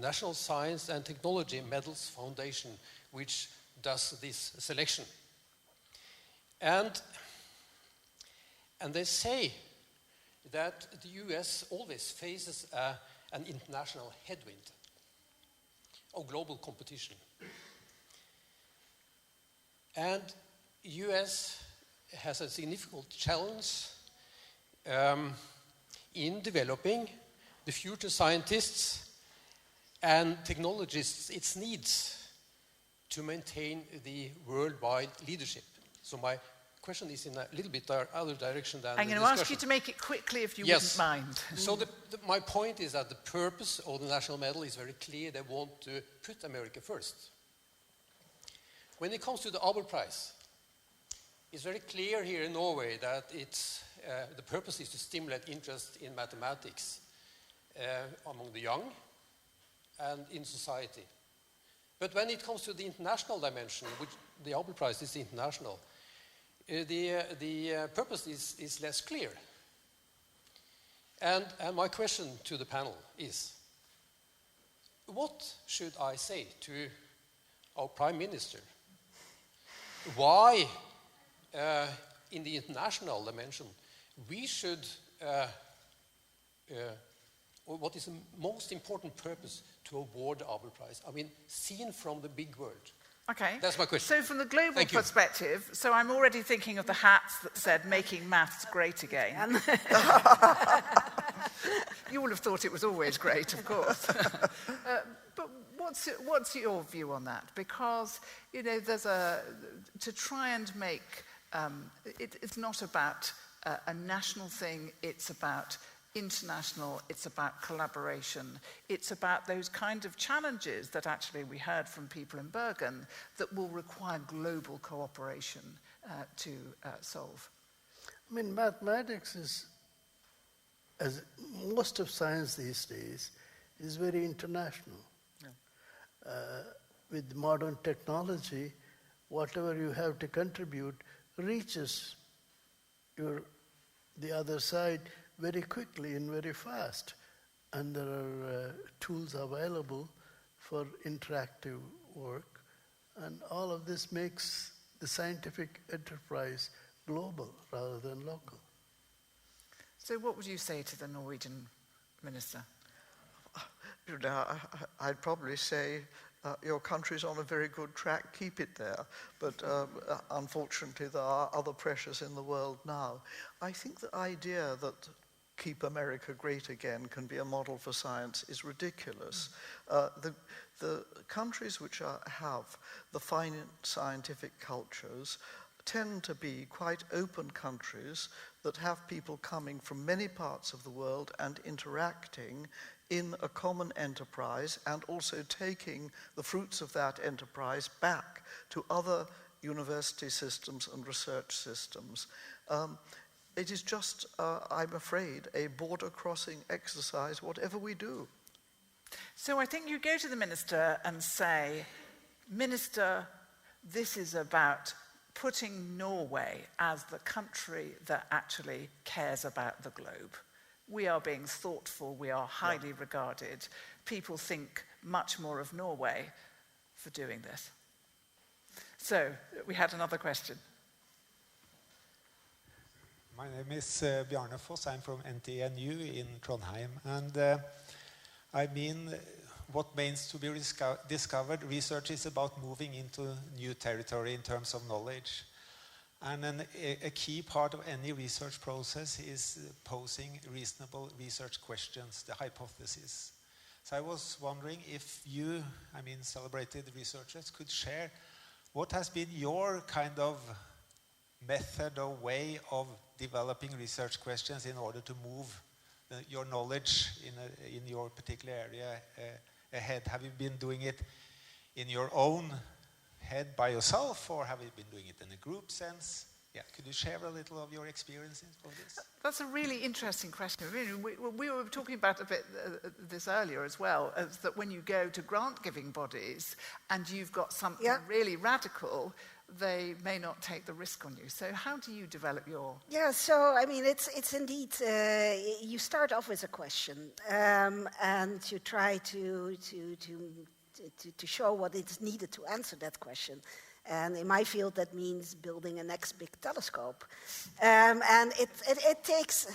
National Science and Technology Medals Foundation, which does this selection. And they say that the US always faces an international headwind of global competition. And US has a significant challenge in developing the future scientists and technologists it needs to maintain the worldwide leadership. So my question is in a little bit other direction than I'm going to ask you to make it quickly if you wouldn't mind. So my point is that the purpose of the National Medal is very clear. They want to put America first. When it comes to the Abel Prize, it's very clear here in Norway that the purpose is to stimulate interest in mathematics among the young and in society. But when it comes to the international dimension, which the Abel Prize is international, the purpose is less clear. And my question to the panel is, what should I say to our Prime Minister? Why, in the international dimension, we should, what is the most important purpose to award the Abel Prize? I mean, seen from the big world. Okay. That's my question. So from the global perspective, so I'm already thinking of the hats that said making maths great again. You would have thought it was always great, of course. But what's your view on that? Because, you know, to try and make, it's not about a national thing, it's about international, it's about collaboration, it's about those kind of challenges that actually we heard from people in Bergen that will require global cooperation to solve. I mean, mathematics is, as most of science these days, is very international. Yeah. With modern technology, whatever you have to contribute reaches the other side very quickly and very fast. And there are tools available for interactive work. And all of this makes the scientific enterprise global rather than local. So what would you say to the Norwegian minister? You know, I'd probably say your country's on a very good track, keep it there. But unfortunately, there are other pressures in the world now. I think the idea that keep America great again can be a model for science is ridiculous. The countries which have the fine scientific cultures tend to be quite open countries that have people coming from many parts of the world and interacting in a common enterprise and also taking the fruits of that enterprise back to other university systems and research systems. It is just, I'm afraid, a border-crossing exercise, whatever we do. So I think you go to the minister and say, Minister, this is about putting Norway as the country that actually cares about the globe. We are being thoughtful, we are highly regarded. People think much more of Norway. for doing this. So, we had another question. My name is Bjarne Foss. I'm from NTNU in Trondheim. And I mean, what means to be discovered, research is about moving into new territory in terms of knowledge. And then a key part of any research process is posing reasonable research questions, the hypothesis. So I was wondering if you, celebrated researchers, could share what has been your kind of method or way of developing research questions in order to move your knowledge in your particular area ahead. Have you been doing it in your own head by yourself, or have you been doing it in a group sense? Yeah, could you share a little of your experiences of this? That's a really interesting question. We were talking about a bit this earlier as well, is that when you go to grant-giving bodies and you've got something really radical, they may not take the risk on you. So how do you develop your... Yeah, so, it's indeed, you start off with a question, and you try to show what is needed to answer that question. And in my field, that means building a next big telescope. And it takes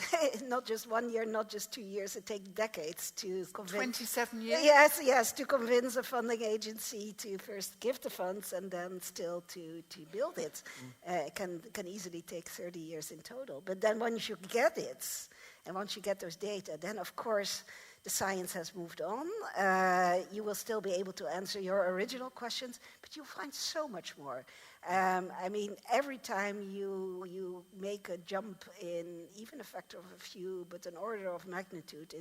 not just 1 year, not just 2 years, it takes decades to convince... 27 years? Yes, to convince a funding agency to first give the funds and then still to build it. It can easily take 30 years in total. But then once you get it, and once you get those data, then of course the science has moved on. You will still be able to answer your original questions, but you'll find so much more. Every time you make a jump in even a factor of a few, but an order of magnitude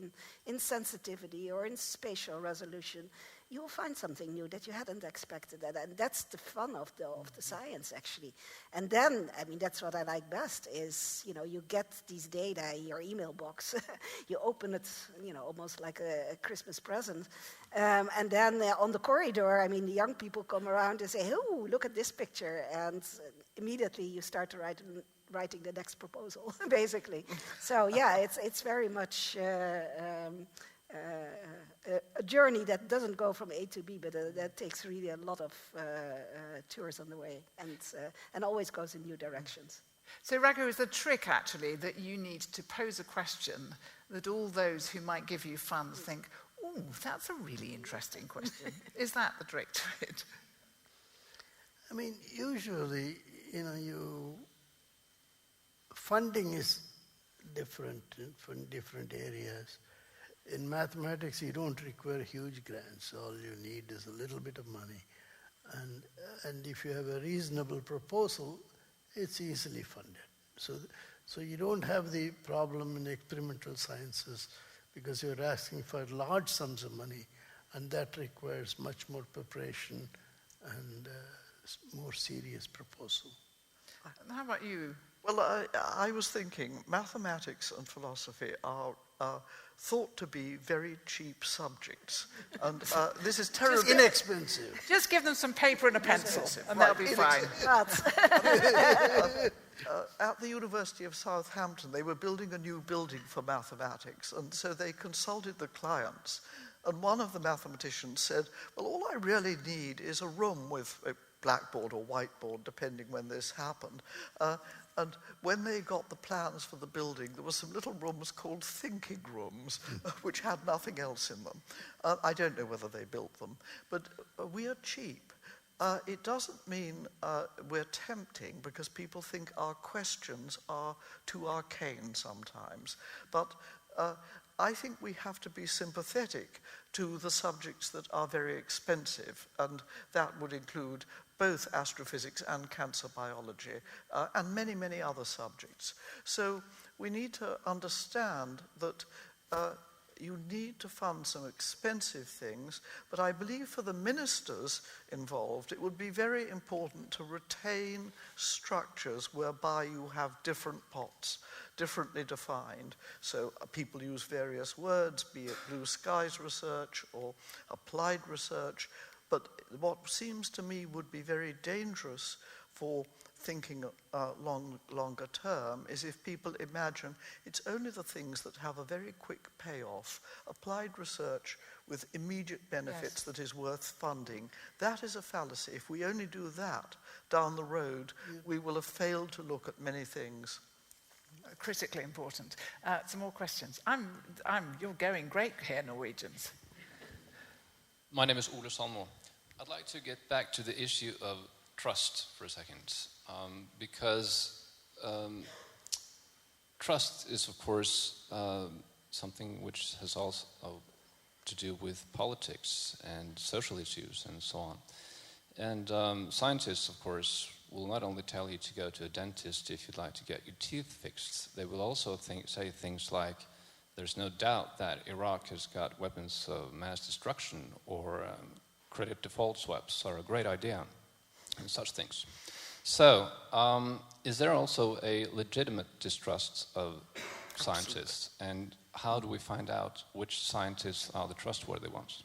in sensitivity or in spatial resolution, you will find something new that you hadn't expected. And that's the fun of the science, actually. And then, that's what I like best is, you get these data in your email box. You open it, almost like a Christmas present. And then on the corridor, the young people come around and say, oh, look at this picture. And immediately you start to writing the next proposal, basically. So, yeah, it's very much... a journey that doesn't go from A to B, but that takes really a lot of tours on the way, and always goes in new directions. So, Raghu, is the trick actually that you need to pose a question that all those who might give you funds think, oh, that's a really interesting question. Is that the trick to it? Usually, funding is different from different areas. In mathematics, you don't require huge grants. All you need is a little bit of money. And if you have a reasonable proposal, it's easily funded. So you don't have the problem in experimental sciences because you're asking for large sums of money, and that requires much more preparation and more serious proposal. How about you? Well, I was thinking mathematics and philosophy are thought to be very cheap subjects. And this is terribly... Just inexpensive. Just give them some paper and a pencil, and they'll be fine. At the University of Southampton, they were building a new building for mathematics, and so they consulted the clients. And one of the mathematicians said, well, all I really need is a room with a blackboard or whiteboard, depending when this happened. And when they got the plans for the building, there were some little rooms called thinking rooms, which had nothing else in them. I don't know whether they built them, but we are cheap. It doesn't mean we're tempting, because people think our questions are too arcane sometimes. But I think we have to be sympathetic to the subjects that are very expensive, and that would include both astrophysics and cancer biology, and many, many other subjects. So we need to understand that you need to fund some expensive things, but I believe for the ministers involved, it would be very important to retain structures whereby you have different pots, differently defined. So people use various words, be it blue skies research or applied research. But what seems to me would be very dangerous for thinking longer term is if people imagine it's only the things that have a very quick payoff, applied research with immediate benefits that is worth funding. That is a fallacy. If we only do that down the road, we will have failed to look at many things. Critically important. Some more questions. You're going great here, Norwegians. My name is Ole Salmo. I'd like to get back to the issue of trust for a second, because trust is, of course, something which has also to do with politics and social issues and so on. And scientists, of course, will not only tell you to go to a dentist if you'd like to get your teeth fixed, they will also say things like, there's no doubt that Iraq has got weapons of mass destruction, or credit default swaps are a great idea, and such things. So, is there also a legitimate distrust of scientists, and how do we find out which scientists are the trustworthy ones?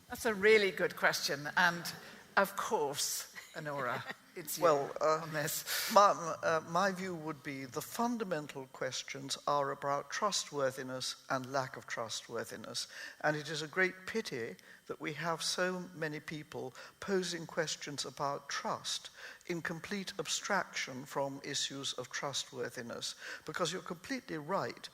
That's a really good question, and of course, Onora, it's you on this. My view would be the fundamental questions are about trustworthiness and lack of trustworthiness, and it is a great pity that we have so many people posing questions about trust in complete abstraction from issues of trustworthiness, because you're completely right.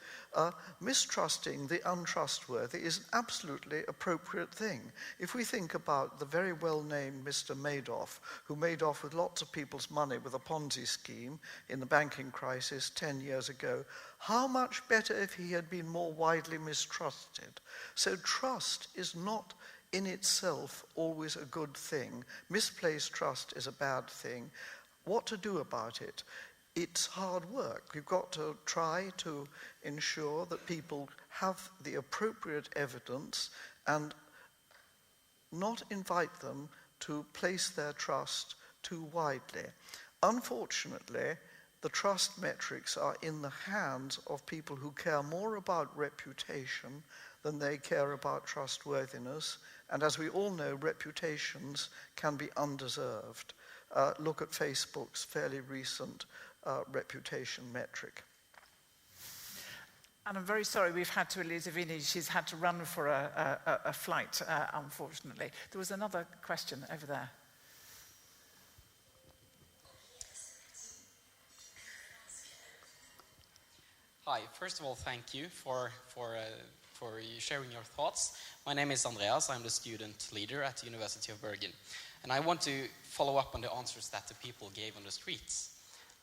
Mistrusting the untrustworthy is an absolutely appropriate thing. If we think about the very well-named Mr. Madoff, who made off with lots of people's money with a Ponzi scheme in the banking crisis 10 years ago, how much better if he had been more widely mistrusted? So trust is not in itself always a good thing. Misplaced trust is a bad thing. What to do about it? It's hard work. You've got to try to ensure that people have the appropriate evidence and not invite them to place their trust too widely. Unfortunately, the trust metrics are in the hands of people who care more about reputation than they care about trustworthiness. And as we all know, reputations can be undeserved. Look at Facebook's fairly recent reputation metric. And I'm very sorry we've had to lose Ewine. She's had to run for a flight, unfortunately. There was another question over there. Hi, first of all, thank you for sharing your thoughts. My name is Andreas. I'm the student leader at the University of Bergen. And I want to follow up on the answers that the people gave on the streets,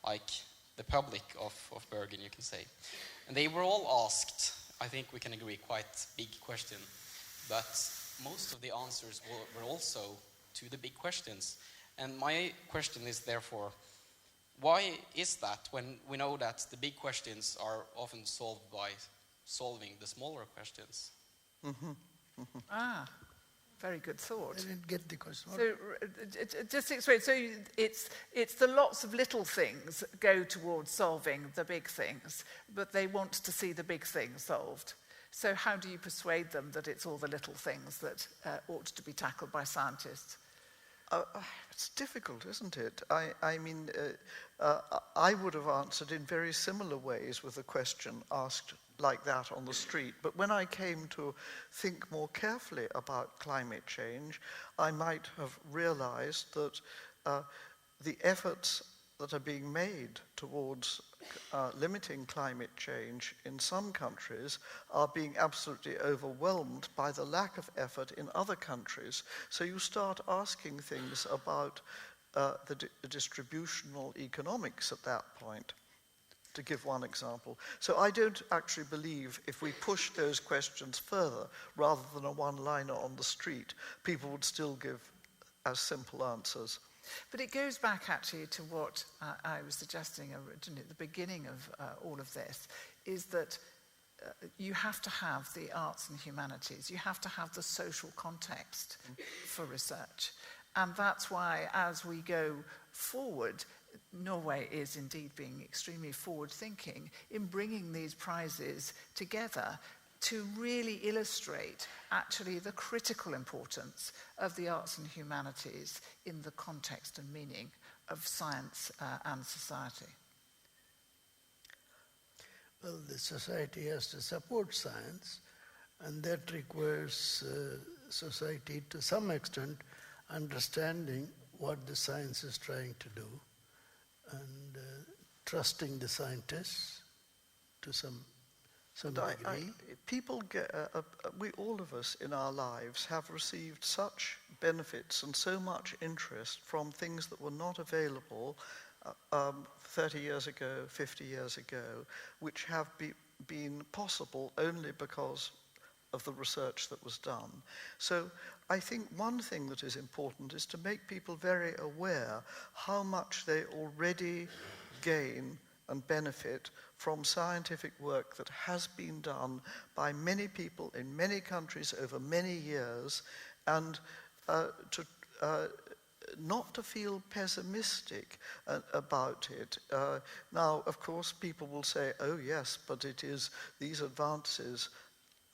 like the public of Bergen, you can say. And they were all asked, I think we can agree, quite big question, but most of the answers were also to the big questions. And my question is therefore, why is that when we know that the big questions are often solved by solving the smaller questions? Very good thought. I didn't get the question. So, just explain. So it's the lots of little things go towards solving the big things, but they want to see the big things solved. So how do you persuade them that it's all the little things that ought to be tackled by scientists? It's difficult, isn't it? I mean, I would have answered in very similar ways with a question asked like that on the street. But when I came to think more carefully about climate change, I might have realized that the efforts that are being made towards limiting climate change in some countries are being absolutely overwhelmed by the lack of effort in other countries. So you start asking things about the distributional economics at that point, to give one example. So I don't actually believe if we push those questions further, rather than a one-liner on the street, people would still give as simple answers. But it goes back actually to what I was suggesting originally at the beginning of all of this, is that you have to have the arts and humanities, you have to have the social context for research. And that's why as we go forward, Norway is indeed being extremely forward-thinking in bringing these prizes together to really illustrate actually the critical importance of the arts and humanities in the context and meaning of science and society? Well, the society has to support science, and that requires society to some extent understanding what the science is trying to do and trusting the scientists to some degree. People get, we all of us in our lives have received such benefits and so much interest from things that were not available 30 years ago, 50 years ago, which have been possible only because of the research that was done. So I think one thing that is important is to make people very aware how much they already gain and benefit from scientific work that has been done by many people in many countries over many years, and not to feel pessimistic about it. Now, of course, people will say, oh yes, but it is these advances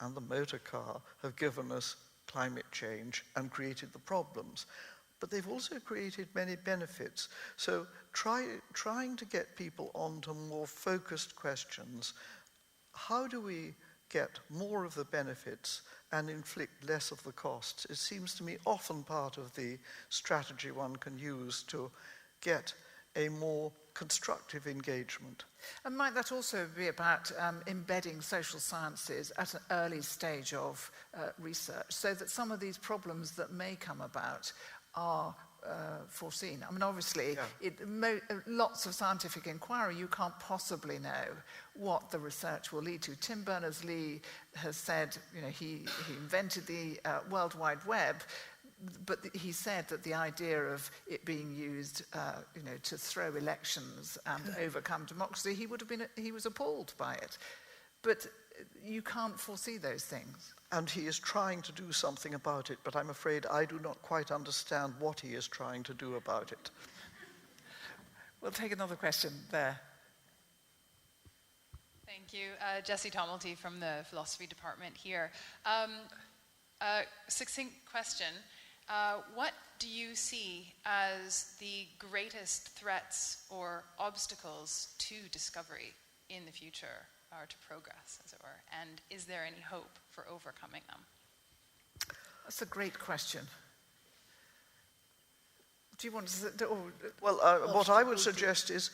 and the motor car have given us climate change and created the problems. But they've also created many benefits. So trying to get people onto more focused questions, how do we get more of the benefits and inflict less of the costs? It seems to me often part of the strategy one can use to get a more constructive engagement. And might that also be about embedding social sciences at an early stage of research, so that some of these problems that may come about are foreseen? I mean, obviously, lots of scientific inquiry, you can't possibly know what the research will lead to. Tim Berners-Lee has said, you know, he invented the World Wide Web, but he said that the idea of it being used, you know, to throw elections and overcome democracy, he was appalled by it. But you can't foresee those things. And he is trying to do something about it, but I'm afraid I do not quite understand what he is trying to do about it. We'll take another question there. Thank you. Jessie Tomelty from the philosophy department here. Succinct question. What do you see as the greatest threats or obstacles to discovery in the future, or to progress, as it were? And is there any hope for overcoming them? That's a great question. Do you want to... Well, what I would suggest is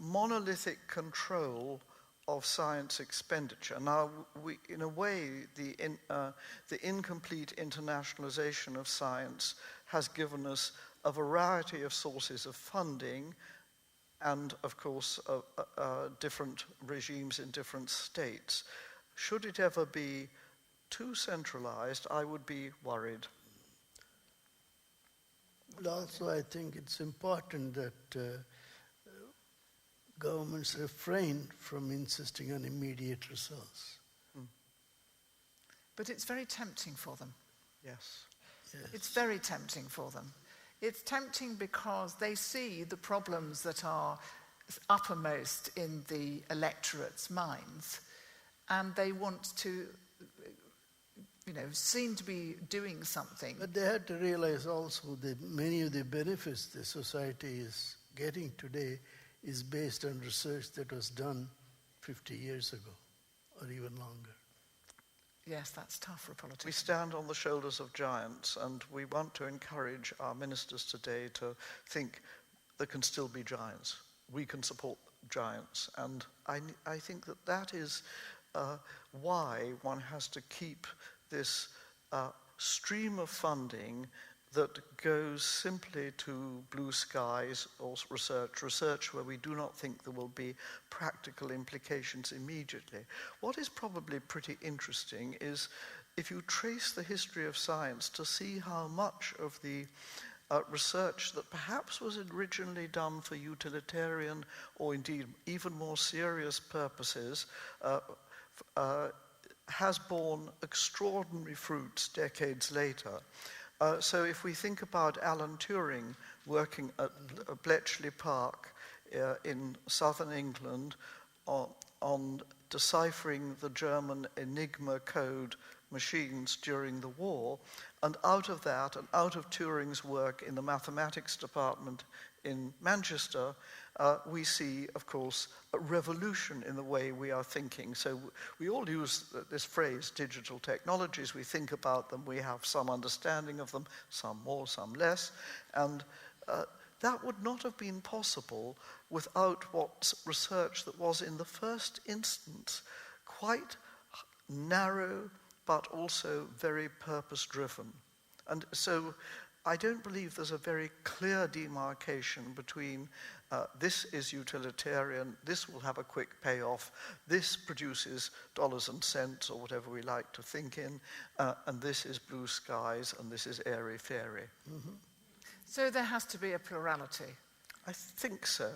monolithic control of science expenditure. Now, in a way, the incomplete internationalization of science has given us a variety of sources of funding and, of course, different regimes in different states. Should it ever be too centralized, I would be worried. But also, I think it's important that governments refrain from insisting on immediate results. But it's very tempting for them. Yes. It's very tempting for them. It's tempting because they see the problems that are uppermost in the electorate's minds, and they want to, you know, seem to be doing something. But they had to realize also that many of the benefits the society is getting today is based on research that was done 50 years ago, or even longer. Yes, that's tough for politicians. We stand on the shoulders of giants, and we want to encourage our ministers today to think there can still be giants. We can support giants, and I think that is why one has to keep this stream of funding that goes simply to blue skies or research where we do not think there will be practical implications immediately. What is probably pretty interesting is if you trace the history of science to see how much of the research that perhaps was originally done for utilitarian or indeed even more serious purposes has borne extraordinary fruits decades later. So if we think about Alan Turing working at Bletchley Park in southern England on deciphering the German Enigma code machines during the war. And out of that, and out of Turing's work in the mathematics department in Manchester, we see, of course, a revolution in the way we are thinking. So we all use this phrase, digital technologies. We think about them, we have some understanding of them, some more, some less. And that would not have been possible without what research that was, in the first instance, quite narrow, but also very purpose-driven. And so I don't believe there's a very clear demarcation between this is utilitarian, this will have a quick payoff, this produces dollars and cents, or whatever we like to think in, and this is blue skies, and this is airy-fairy. Mm-hmm. So there has to be a plurality. I think so.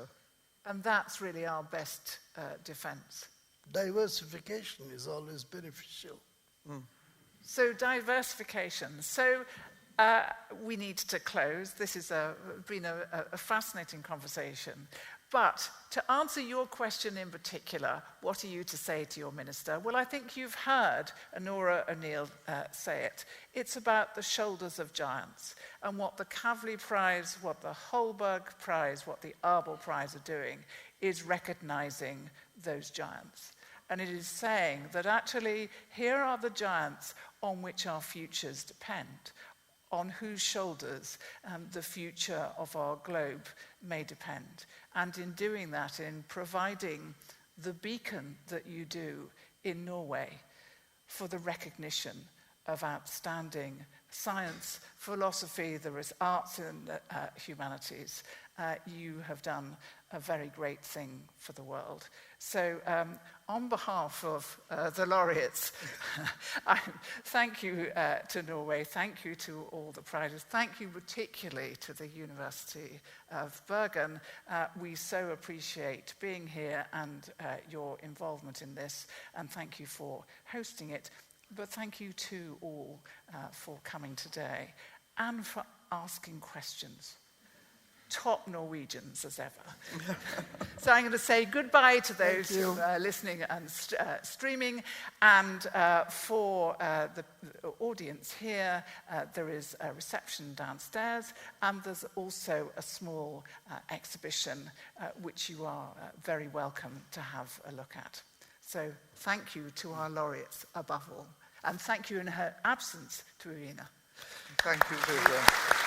And that's really our best defense. Diversification is always beneficial. Mm. So diversification. So we need to close. This has been a fascinating conversation. But to answer your question in particular, what are you to say to your minister? Well, I think you've heard Onora O'Neill say it. It's about the shoulders of giants. And what the Kavli Prize, what the Holberg Prize, what the Abel Prize are doing is recognizing those giants. And it is saying that actually here are the giants on which our futures depend, on whose shoulders the future of our globe may depend. And in doing that, in providing the beacon that you do in Norway for the recognition of outstanding science, philosophy, there is arts and humanities, you have done a very great thing for the world. So on behalf of the laureates, thank you to Norway, thank you to all the prizes, thank you particularly to the University of Bergen. We so appreciate being here and your involvement in this, and thank you for hosting it. But thank you to all for coming today and for asking questions. Top Norwegians as ever. So I'm going to say goodbye to those who are listening and streaming. And for the audience here, there is a reception downstairs. And there's also a small exhibition which you are very welcome to have a look at. So thank you to our laureates above all. And thank you in her absence to Ewine. Thank you, Vivienne.